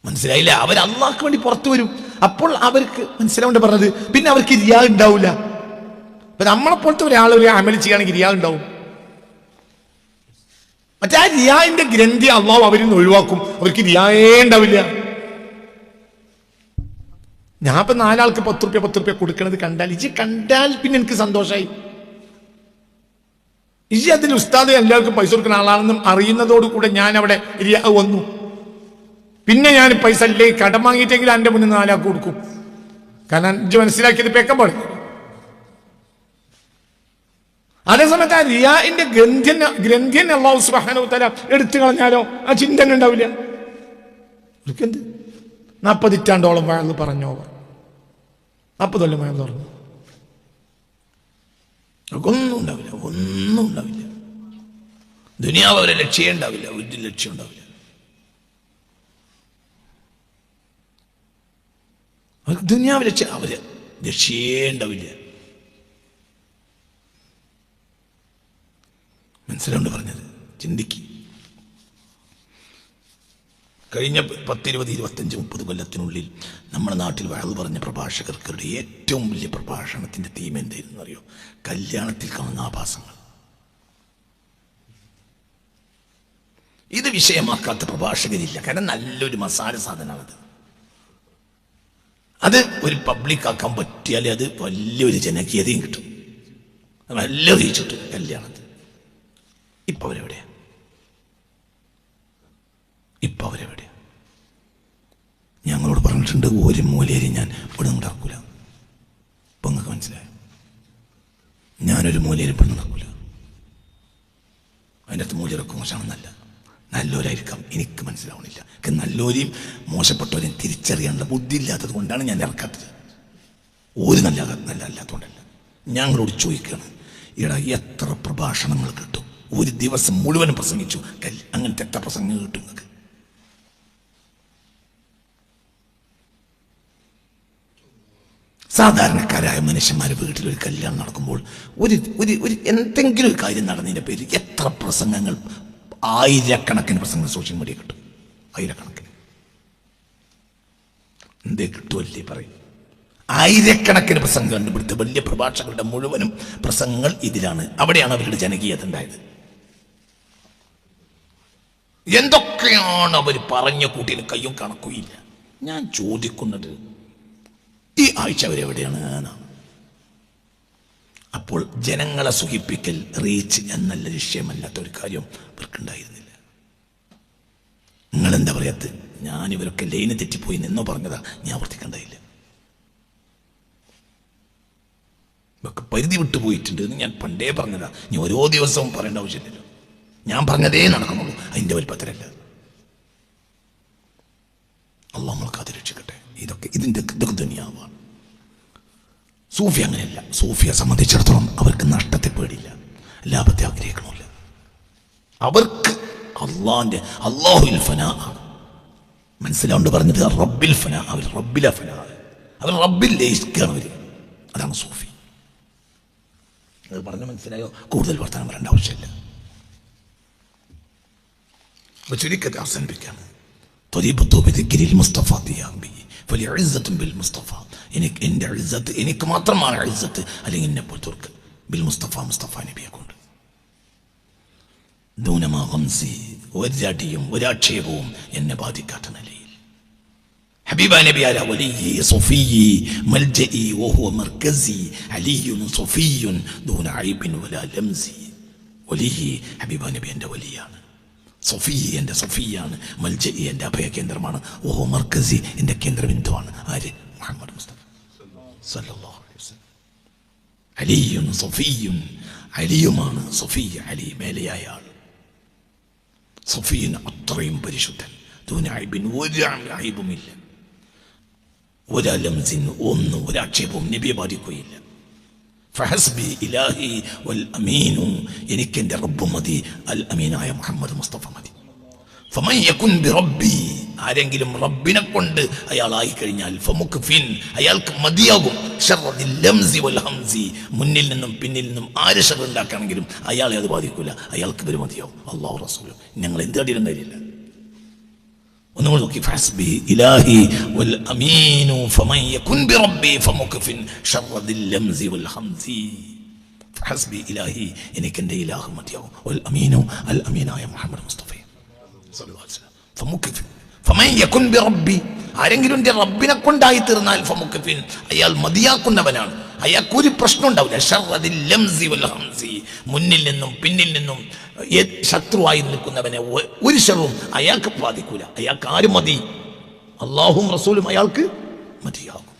മനസ്സിലായില്ല? അവർ അള്ളാഹ്ക്ക് വേണ്ടി പുറത്തു വരും. അപ്പോൾ അവർക്ക് മനസ്സിലാവേണ്ട പറഞ്ഞത്, പിന്നെ അവർക്ക് റിയാ ഉണ്ടാവില്ല. അപ്പൊ നമ്മളെപ്പോലത്തെ ഒരാൾ ഒരു അമൽ ചെയ്യുകയാണെങ്കിൽ റിയാ ഉണ്ടാവും. മറ്റേ ആ റിയാന്റെ ഗ്രന്ഥി അള്ളാഹു അവരിൽ നിന്ന് ഒഴിവാക്കും. അവർക്ക് റിയായേ ഉണ്ടാവില്ല. ഞാൻ ഇപ്പൊ 4 ആൾക്ക് 10 റുപ്യ കൊടുക്കണത് കണ്ടാൽ കണ്ടാൽ പിന്നെ എനിക്ക് സന്തോഷമായി. അതിൽ ഉസ്താദ് എല്ലാവർക്കും പൈസ കൊടുക്കുന്ന ആളാണെന്നും അറിയുന്നതോടുകൂടെ ഞാൻ അവിടെ റിയാ വന്നു. പിന്നെ ഞാൻ പൈസ അല്ലേ കടം വാങ്ങിയിട്ടെങ്കിൽ എൻ്റെ മുന്നിൽ 4 ആൾക്ക് കൊടുക്കും. കാരണം മനസ്സിലാക്കിയത് പേക്കം പോലെ. അതേസമയത്ത് ആ റിയാന്റെ ഗ്രന്ഥ്യൻ അല്ലാഹു സുബ്ഹാനഹു വ തആല എടുത്തു കളഞ്ഞാലോ ആ ചിന്തന ഉണ്ടാവില്ല. എന്ത് 40 ഇറ്റാണ്ടോളം വഴന്ന് പറഞ്ഞോ, 40 കൊല്ലം വഴന്ന് പറഞ്ഞു, ഒന്നും ഉണ്ടാവില്ല. ഒന്നും ഉണ്ടാവില്ല. ദുനിയാവ് അവരെ ലക്ഷ്യം ഉണ്ടാവില്ല. ഒരു ലക്ഷ്യം ഉണ്ടാവില്ല. അവർക്ക് ദുനിയാവ് ലക്ഷ്യം, അവര് ലക്ഷ്യേ ഉണ്ടാവില്ല. മനസ്സിലുണ്ട് പറഞ്ഞത്? ചിന്തിക്ക്. കഴിഞ്ഞ 10, 20, 25, 30 കൊല്ലത്തിനുള്ളിൽ നമ്മുടെ നാട്ടിൽ വഅദ് പറഞ്ഞ പ്രഭാഷകർക്കരുടെ ഏറ്റവും വലിയ പ്രഭാഷണത്തിന്റെ തീം എന്തായിരുന്നു അറിയോ? കല്യാണത്തിൽ കാണുന്ന ആഭാസങ്ങൾ. ഇത് വിഷയമാക്കാത്ത പ്രഭാഷകരില്ല. കാരണം നല്ലൊരു മസാല സാധനമാണത്. അത് ഒരു പബ്ലിക് ആക്കാൻ പറ്റിയാൽ അത് വലിയൊരു ജനകീയതയും കിട്ടും, നല്ല റീച്ച് കിട്ടും കല്യാണത്തിൽ. ഇപ്പൊ അവരെവിടെയാ? ഞങ്ങളോട് പറഞ്ഞിട്ടുണ്ട്, ഒരു മൂലയേരി ഞാൻ ഇവിടെ നിന്ന് നടക്കൂല. ഇപ്പൊ നിങ്ങൾക്ക് മനസ്സിലായോ? ഞാനൊരു മൂലയേരി ഇവിടെ നടക്കൂല. അതിൻ്റെ അകത്ത് മൂലയൊക്കെ മോശമാണെന്നല്ല, നല്ലവരായിരിക്കാം. എനിക്ക് മനസ്സിലാവണില്ല. നല്ലവരെയും മോശപ്പെട്ടവരെയും തിരിച്ചറിയാനുള്ള ബുദ്ധി ഇല്ലാത്തത് കൊണ്ടാണ് ഞാൻ ഇറക്കാത്തത്. ഒരു നല്ല അല്ലാത്തതുകൊണ്ടല്ല. ഞങ്ങളോട് ചോദിക്കുകയാണ്, ഇവിടെ എത്ര പ്രഭാഷണങ്ങൾ കിട്ടും? ഒരു ദിവസം മുഴുവനും പ്രസംഗിച്ചു. അങ്ങനത്തെ എത്ര പ്രസംഗം കിട്ടും നിങ്ങൾക്ക്? സാധാരണക്കാരായ മനുഷ്യന്മാർ വീട്ടിലൊരു കല്യാണം നടക്കുമ്പോൾ ഒരു എന്തെങ്കിലും ഒരു കാര്യം നടന്നതിൻ്റെ പേര് എത്ര പ്രസംഗങ്ങൾ, ആയിരക്കണക്കിന് പ്രസംഗങ്ങൾ സോഷ്യൽ മീഡിയ കിട്ടും. ആയിരക്കണക്കിന്. എന്തേ കിട്ടുമല്ലേ പറയും? ആയിരക്കണക്കിന് പ്രസംഗങ്ങൾ. ഇവിടുത്തെ വലിയ പ്രഭാഷകരുടെ മുഴുവനും പ്രസംഗങ്ങൾ ഇതിലാണ്. അവിടെയാണ് അവരുടെ ജനകീയത ഉണ്ടായത്. എന്തൊക്കെയാണ് അവർ പറഞ്ഞ കൂട്ടിന് കയ്യും കണക്കുമില്ല. ഞാൻ ചോദിക്കുന്നത്, ഈ ആഴ്ച അവരെവിടെയാണ്? അപ്പോൾ ജനങ്ങളെ സുഖിപ്പിക്കൽ, റീച്ച് എന്നല്ല ലക്ഷ്യമല്ലാത്ത ഒരു കാര്യം ഇവർക്കുണ്ടായിരുന്നില്ല. നിങ്ങളെന്താ പറയാത്ത? ഞാൻ ഇവരൊക്കെ ലൈന് തെറ്റിപ്പോയി എന്നോ പറഞ്ഞതാ, ഞാൻ ആവർത്തിക്കണ്ടായില്ല. ഇവർക്ക് പരിധി വിട്ടുപോയിട്ടുണ്ട് എന്ന് ഞാൻ പണ്ടേ പറഞ്ഞതാ. ഇനി ഓരോ ദിവസവും പറയേണ്ട ആവശ്യമില്ലല്ലോ. ഞാൻ പറഞ്ഞതേ നടക്കുന്നുള്ളൂ. അതിൻ്റെ വലിപ്പത്തിലല്ല. അള്ളാഹു നമ്മൾക്ക് അത് രക്ഷിക്കട്ടെ. ഇതൊക്കെ ദുനിയാവാണ്. സൂഫി അങ്ങനെയല്ല. സൂഫിയെ സംബന്ധിച്ചിടത്തോളം അവർക്ക് നഷ്ടത്തെ പേടിയില്ല, ലാഭത്തെ ആഗ്രഹിക്കണമില്ല. അവർക്ക് അള്ളാഹുൽ ഫനാ ആണ്. മനസ്സിലാണ്ട് പറഞ്ഞത് റബ്ബിൽ ഫനാ. അവർ റബ്ബില ഫനാ. അവർ റബ്ബിൽ ലയിക്കുകയാണ് അവർ. അതാണ് സൂഫി. അത് പറഞ്ഞ് മനസ്സിലായോ? കൂടുതൽ വർത്തമാനം പറയേണ്ട ആവശ്യമില്ല. ചുരുക്കത്തെ അവസാനിപ്പിക്കുകയാണ്. ത്വരീബത്തു ബിദിക്രിൽ മുസ്തഫ തിയാബി ഫലിഇസ്സത്തുൻ ബിൽ മുസ്തഫ. എൻ്റെ ഇസ്സത്ത് എനിക്ക് മാത്രമാണ് ഇസ്സത്ത്, അല്ലെങ്കിൽ എന്നെ പോലത്തെ ബിൽ മുസ്തഫ, മുസ്തഫ നബിയെ കൊണ്ട്. ദൂനമാ ഗംസി, ഒരടിയും ഒരാക്ഷേപവും എന്നെ ബാധിക്കാത്ത നിലയിൽ. ഹബീബ നബി അല വലിയി സഫിയി മൽജഇ വഹുവ മർകസി അലിയുൻ സഫിയുൻ ദൂന ഐബിൻ വലാ ലംസി. വലിയി ഹബീബ നബി എൻ്റെ വലിയാണ്, സഫി എൻ്റെ സഫിയാണ്, മൽജഇ എൻ്റെ അഭയ കേന്ദ്രമാണ്, വഹുവ മർകസി എൻ്റെ കേന്ദ്രബിന്ദുവാണ്. ആര്? മുഹമ്മദ് മുസ്തഫ സല്ലല്ലാഹു അലൈഹി വസല്ലം. അലിയുൻ സഫിയുൻ, അലിയുമാണ് സഫി, അലി മേലെയായ ആൾ. സഫീൻ അത്രയും പരിശുദ്ധൻ. ദൂന ഐബിൻ, ഒരു ഐബുമില്ല, ഒരലംസിൻ, ഒരാക്ഷേപവും നബിയെ ബാധിക്കുകയില്ല. ഫഹസ്ബി ഇലാഹി വൽ അമീനു, എനിക്കെൻ്റെ റബ്ബ് മതി, അൽ അമീനായ മുഹമ്മദ് മുസ്തഫ മതി. ഫമൻ യകുൻ ബിറബ്ബി, ആരെങ്കിലും റബ്ബിനെ കൊണ്ട് അയാളായി കഴിഞ്ഞാൽ ഫമുക്ഫിൻ, അയാൾക്ക് മതിയാകും. ശർറദിൽ ലംസി വൽ ഹംസി, മുന്നിൽ നിന്നും പിന്നിൽ നിന്നും ആര് ഷർ ഉണ്ടാക്കുകയാണെങ്കിലും അയാളെ അത് ബാധിക്കില്ല, അയാൾക്ക് ഇവർ മതിയാവും. അല്ലാഹു റസൂലും ഞങ്ങൾ എന്ത് അടിയിലും കാര്യമില്ല. ഒന്നുകൂടി നോക്കി, ഫഹസ്ബി ഇലാഹി വൽ അമീനു ഫമൻ യകുൻ ബിറബ്ബി ഫമുക്ഫിൻ ശർറദിൽ ലംസി വൽ ഹംസി. ഫഹസ്ബി ഇലാഹി, എനിക്കെൻ്റെ ഇലാഹ് മതിയാവും. വൽ അമീനു, അൽ അമീനായ മുഹമ്മദ് മുസ്തഫ സല്ലല്ലാഹു അലൈഹി വസല്ലം. ഫമുക്ഫിൻ ഫമൻ യകുൻ ബിറബ്ബി, ആരെങ്കിലും എൻ്റെ റബ്ബിനെ കൊണ്ടായി തീർന്നാൽ ഫമുക്ഫിൻ, അയാൾ മതിയാക്കുന്നവനാണ്, അയാൾക്കൊരു പ്രശ്നം ഉണ്ടാവില്ല. ശർറദിൽ ലംസി വൽ ഹംസി, മുന്നിൽ നിന്നും പിന്നിൽ നിന്നും ശത്രുവായി നിൽക്കുന്നവനെ ഒരു ഷറും അയാൾക്ക് ബാധിക്കൂല. അയാൾക്ക് ആരും മതി, അല്ലാഹും റസൂലും അയാൾക്ക് മതിയാകും.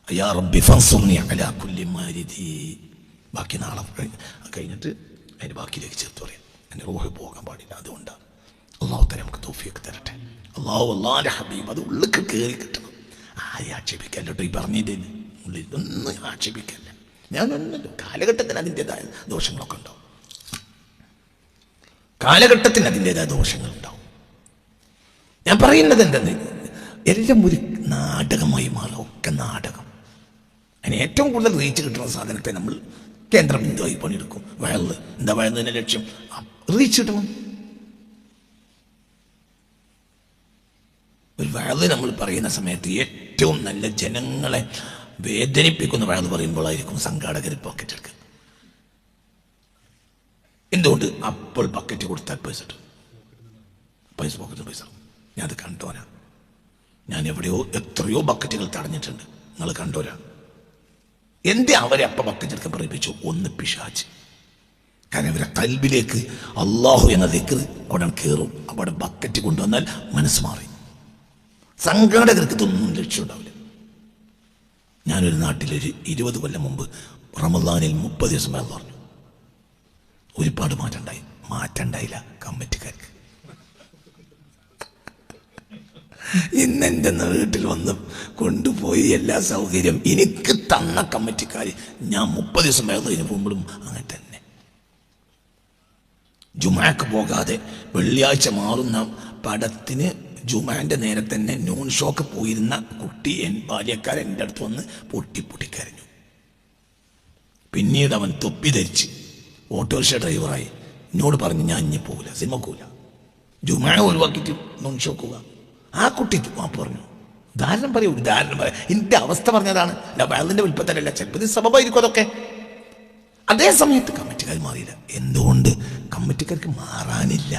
യാ റബ്ബി ഫൻസുർനി അലാ കുല്ലി മാരിദി. ബാക്കി നാളെ കഴിഞ്ഞിട്ട് അതിൻ്റെ ബാക്കിയിലേക്ക് ചേർത്ത് പറയാം. എൻ്റെ റൂഹ് പോകാൻ പാടില്ല, അതുകൊണ്ടാണ്. അള്ളാഹു തആല നമുക്ക് തൗഫീഖ് തരട്ടെ. അള്ളാഹുവിൻ്റെ ഹബീബ് അത് ഉള്ളിലേക്ക് കയറി കിട്ടണം. ആരെ ആക്ഷേപിക്കല്ല കേട്ടോ, ഈ പറഞ്ഞതിന് ഉള്ളിൽ ഒന്നും ആക്ഷേപിക്കല്ല. ഞാനൊന്നല്ലോ, കാലഘട്ടത്തിന് അതിൻ്റെതായ ദോഷങ്ങളൊക്കെ ഉണ്ടാവും, കാലഘട്ടത്തിന് അതിൻ്റെതായ ദോഷങ്ങളുണ്ടാവും. ഞാൻ പറയുന്നത് എന്തെന്ന്, എല്ലാം ഒരു നാടകമായി മാറും, ഒക്കെ നാടകം. അതിന് ഏറ്റവും കൂടുതൽ റീച്ച് കിട്ടുന്ന സാധനത്തെ നമ്മൾ കേന്ദ്രബിന്ദുവായി പണിയെടുക്കും. വയല് എന്താ വയലിൻ്റെ ലക്ഷ്യം? റീച്ച് കിട്ടണം. ഒരു വയല് നമ്മൾ പറയുന്ന സമയത്ത് ഏറ്റവും നല്ല ജനങ്ങളെ വേദനിപ്പിക്കുന്ന വയല് പറയുമ്പോഴായിരിക്കും സംഘാടകർ പോക്കറ്റ് എടുക്കുക. എന്തുകൊണ്ട്? അപ്പോൾ ബക്കറ്റ് കൊടുത്താൽ പൈസ കിട്ടും, പൈസ പോക്കറ്റ് പൈസ. ഞാൻ അത് കണ്ടോനാ, ഞാൻ എത്രയോ ബക്കറ്റുകൾ തടഞ്ഞിട്ടുണ്ട്, നിങ്ങൾ കണ്ടോരാ. എന്തേ അവരെ അപ്പം ബക്കറ്റ് എടുക്കാൻ പറയിപ്പിച്ചു? ഒന്ന് പിശാച്. കാരണം ഇവരെ കൽബിലേക്ക് അള്ളാഹു എന്ന ദിക്ർ അവിടെ കയറും. അവിടെ ബക്കറ്റ് കൊണ്ടുവന്നാൽ മനസ്സ് മാറി. സംഘാടകർക്ക് ഇതൊന്നും ലക്ഷ്യമുണ്ടാവില്ല. ഞാനൊരു നാട്ടിലൊരു 20 കൊല്ലം മുമ്പ് റമദാനിൽ 30 ദിവസം വേറെ പറഞ്ഞു. ഒരുപാട് മാറ്റണ്ടായില്ല കമ്മിറ്റിക്കാർക്ക്. ഇന്നെൻ്റെ വീട്ടിൽ വന്ന് കൊണ്ടുപോയി എല്ലാ സൗകര്യം എനിക്ക് തന്ന കമ്മിറ്റിക്കാർ, ഞാൻ 30 ദിവസം വേറെ പോകുമ്പോഴും അങ്ങനെ തന്നെ. ജുമാക്ക് പോകാതെ വെള്ളിയാഴ്ച മാറുന്ന പടത്തിന് ജുമാൻ്റെ നേരെ തന്നെ നൂൺ ഷോക്ക് പോയിരുന്ന കുട്ടി, ബാല്യക്കാരൻ എൻ്റെ അടുത്ത് വന്ന് പൊട്ടിക്കരഞ്ഞു. പിന്നീട് അവൻ തൊപ്പി ധരിച്ച് ഓട്ടോറിക്ഷ ഡ്രൈവറായി എന്നോട് പറഞ്ഞു, ഞാൻ ഇനി പോകില്ല, സിനിമക്കൂല, ജുമാ ഒഴിവാക്കിയിട്ട് നൂൺ ഷോക്ക് പോകാം. ആ കുട്ടി പറഞ്ഞു, ഉദാഹരണം പറയാം, എൻ്റെ അവസ്ഥ പറഞ്ഞതാണ്. വയലിൻ്റെ ഉൽപ്പത്തല്ല, ചിലപ്പോൾ സബബായിരിക്കും അതൊക്കെ. അതേ സമയത്ത് കമ്മിറ്റിക്കാർ മാറിയില്ല. എന്തുകൊണ്ട്? കമ്മിറ്റിക്കാർക്ക് മാറാനില്ല.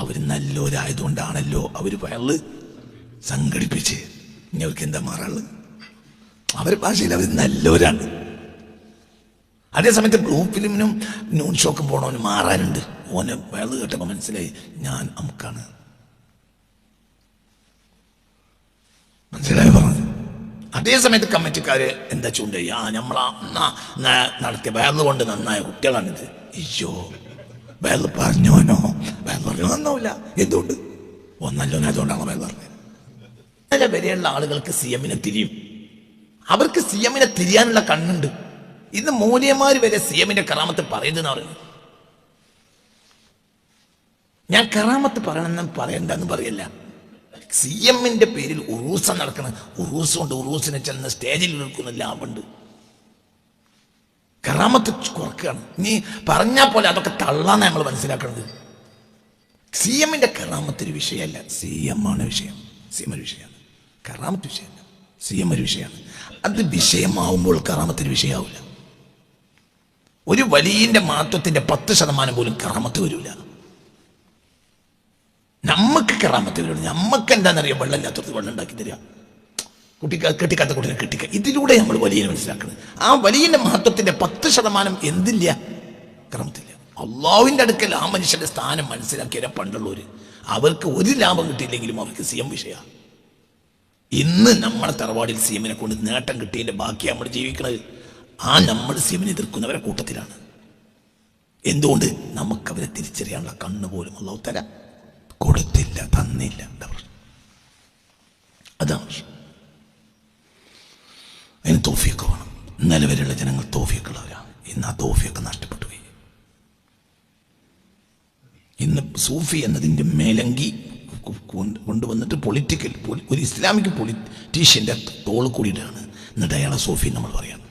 അവർ നല്ലവരായതുകൊണ്ടാണല്ലോ അവർ വയല് സംഘടിപ്പിച്ച്. ഇനി അവർക്ക് എന്താ മാറാനുള്ളത്? അവരുടെ ഭാഷയിൽ അവർ നല്ലവരാണ്. അതേസമയത്ത് ബ്ലൂ ഫിലിമിനും ന്യൂൺ ഷോക്കും പോകണവന് മാറാനുണ്ട്. ഓനെ വയല് കേട്ടപ്പോൾ മനസ്സിലായി ഞാൻ അമുക്കാണ്. മനസ്സിലായി പറഞ്ഞത്. അതേസമയത്ത് കമ്മിറ്റിക്കാര് എന്താ ചൂണ്ടയ്യ, നമ്മളാ നടത്തിയ വയല് കൊണ്ട് നന്നായ കുട്ടികളാണിത്. അയ്യോ, വയല് പറഞ്ഞോനോ, വയല് പറഞ്ഞു നന്നാവില്ല. എന്തുകൊണ്ട്? ഒന്നല്ലോ, അതുകൊണ്ടാണ് വയല് പറഞ്ഞത്. ഇന്നലെ വരെയുള്ള ആളുകൾക്ക് CM-നെ തിരിയും. അവർക്ക് CM-നെ തിരിയാനുള്ള കണ്ണുണ്ട്. ഇന്ന് മൂല്യന്മാർ വരെ CM-ന്റെ കറാമത്ത് പറയുന്നതെന്ന് പറയുന്നത്. ഞാൻ കറാമത്ത് പറയണമെന്ന് പറയണ്ടെന്ന് പറയല്ല. CM-ന്റെ പേരിൽ ഉറൂസ നടക്കണം. ഉറൂസ് കൊണ്ട് ഉറൂസിനെ ചെന്ന് സ്റ്റേജിൽ നിൽക്കുന്ന ലാഭമുണ്ട്. കറാമത്ത് കുറക്കുകയാണ്. നീ പറഞ്ഞാൽ പോലെ അതൊക്കെ തള്ളാന്ന് നമ്മൾ മനസ്സിലാക്കുന്നത്. CM-ന്റെ കറാമത്തൊരു വിഷയമല്ല, CM ആണ് വിഷയം. CM ഒരു വിഷയമാണ്, കറാമത്ത് വിഷയമല്ല. CM ഒരു വിഷയമാണ്. അത് വിഷയമാവുമ്പോൾ കറാമത്തൊരു വിഷയമാവില്ല. ഒരു വലിയന്റെ മഹത്വത്തിന്റെ 10% പോലും കറാമത്ത് വരില്ല. നമുക്ക് കറാമത്ത് വരില്ല. നമുക്ക് എന്താണെന്നറിയാം, വെള്ളമില്ലാത്തത് വെള്ളം ഉണ്ടാക്കി തരിക, കെട്ടിക്കാത്ത കുട്ടിനെ കെട്ടിക്കുക. ഇതിലൂടെ നമ്മൾ വലിയനെ മനസ്സിലാക്കുന്നത്. ആ വലിയന്റെ മഹത്വത്തിന്റെ 10% എന്തില്ല? കറാമത്തില്ല. അള്ളാഹുവിന്റെ അടുക്കൽ ആ മനുഷ്യന്റെ സ്ഥാനം മനസ്സിലാക്കിയ പണ്ടുള്ളവര്, അവർക്ക് ഒരു ലാഭം കിട്ടിയില്ലെങ്കിലും അവർക്ക് CM വിഷയമാണ്. ഇന്ന് നമ്മളെ തറവാടിൽ CM-നെ കൊണ്ട് നേട്ടം കിട്ടിയതിന്റെ ബാക്കി നമ്മൾ ജീവിക്കുന്നത് ആ നമ്മൾ CM-നെ എതിർക്കുന്നവരെ കൂട്ടത്തിലാണ്. എന്തുകൊണ്ട്? നമുക്കവരെ തിരിച്ചറിയാനുള്ള കണ്ണ് പോലും അല്ലാഹു തആല കൊടുത്തില്ല, തന്നില്ല. അതാണ് പ്രശ്നം. അതിന് തൗഫീഖ് വേണം. ഇന്നലെ വരെയുള്ള ജനങ്ങൾ തൗഫീഖുള്ളവരാണ്. ഇന്ന് ആ തൗഫീഖ് നഷ്ടപ്പെട്ടു പോയി. ഇന്ന് സൂഫി എന്നതിൻ്റെ മേലങ്കി കൊണ്ടുവന്നിട്ട് ഒരു ഇസ്ലാമിക് പൊളിറ്റീഷ്യൻ്റെ തോൾ കൂടിയിട്ടാണ് എന്നിട്ട് അയാളെ സൂഫി നമ്മൾ പറയാണ്.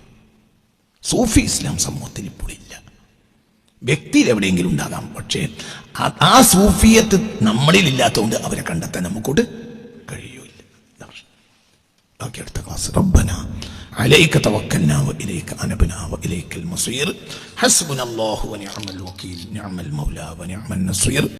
സൂഫി ഇസ്ലാം സമൂഹത്തിൽ ഇപ്പോൾ ഇല്ല. വ്യക്തിയിൽ എവിടെയെങ്കിലും ഉണ്ടാകാം, പക്ഷേ ആ സൂഫിയത്ത് നമ്മളിൽ ഇല്ലാത്തതുകൊണ്ട് അവരെ കണ്ടെത്താൻ നമുക്കോട്ട് കഴിയൂല. ബാക്കി അടുത്ത ക്ലാസ്. റബ്ബന عليك توكلنا وإليك أنبنا وإليك المصير حسبنا الله ونعم الوكيل نعم المولى ونعم النصير.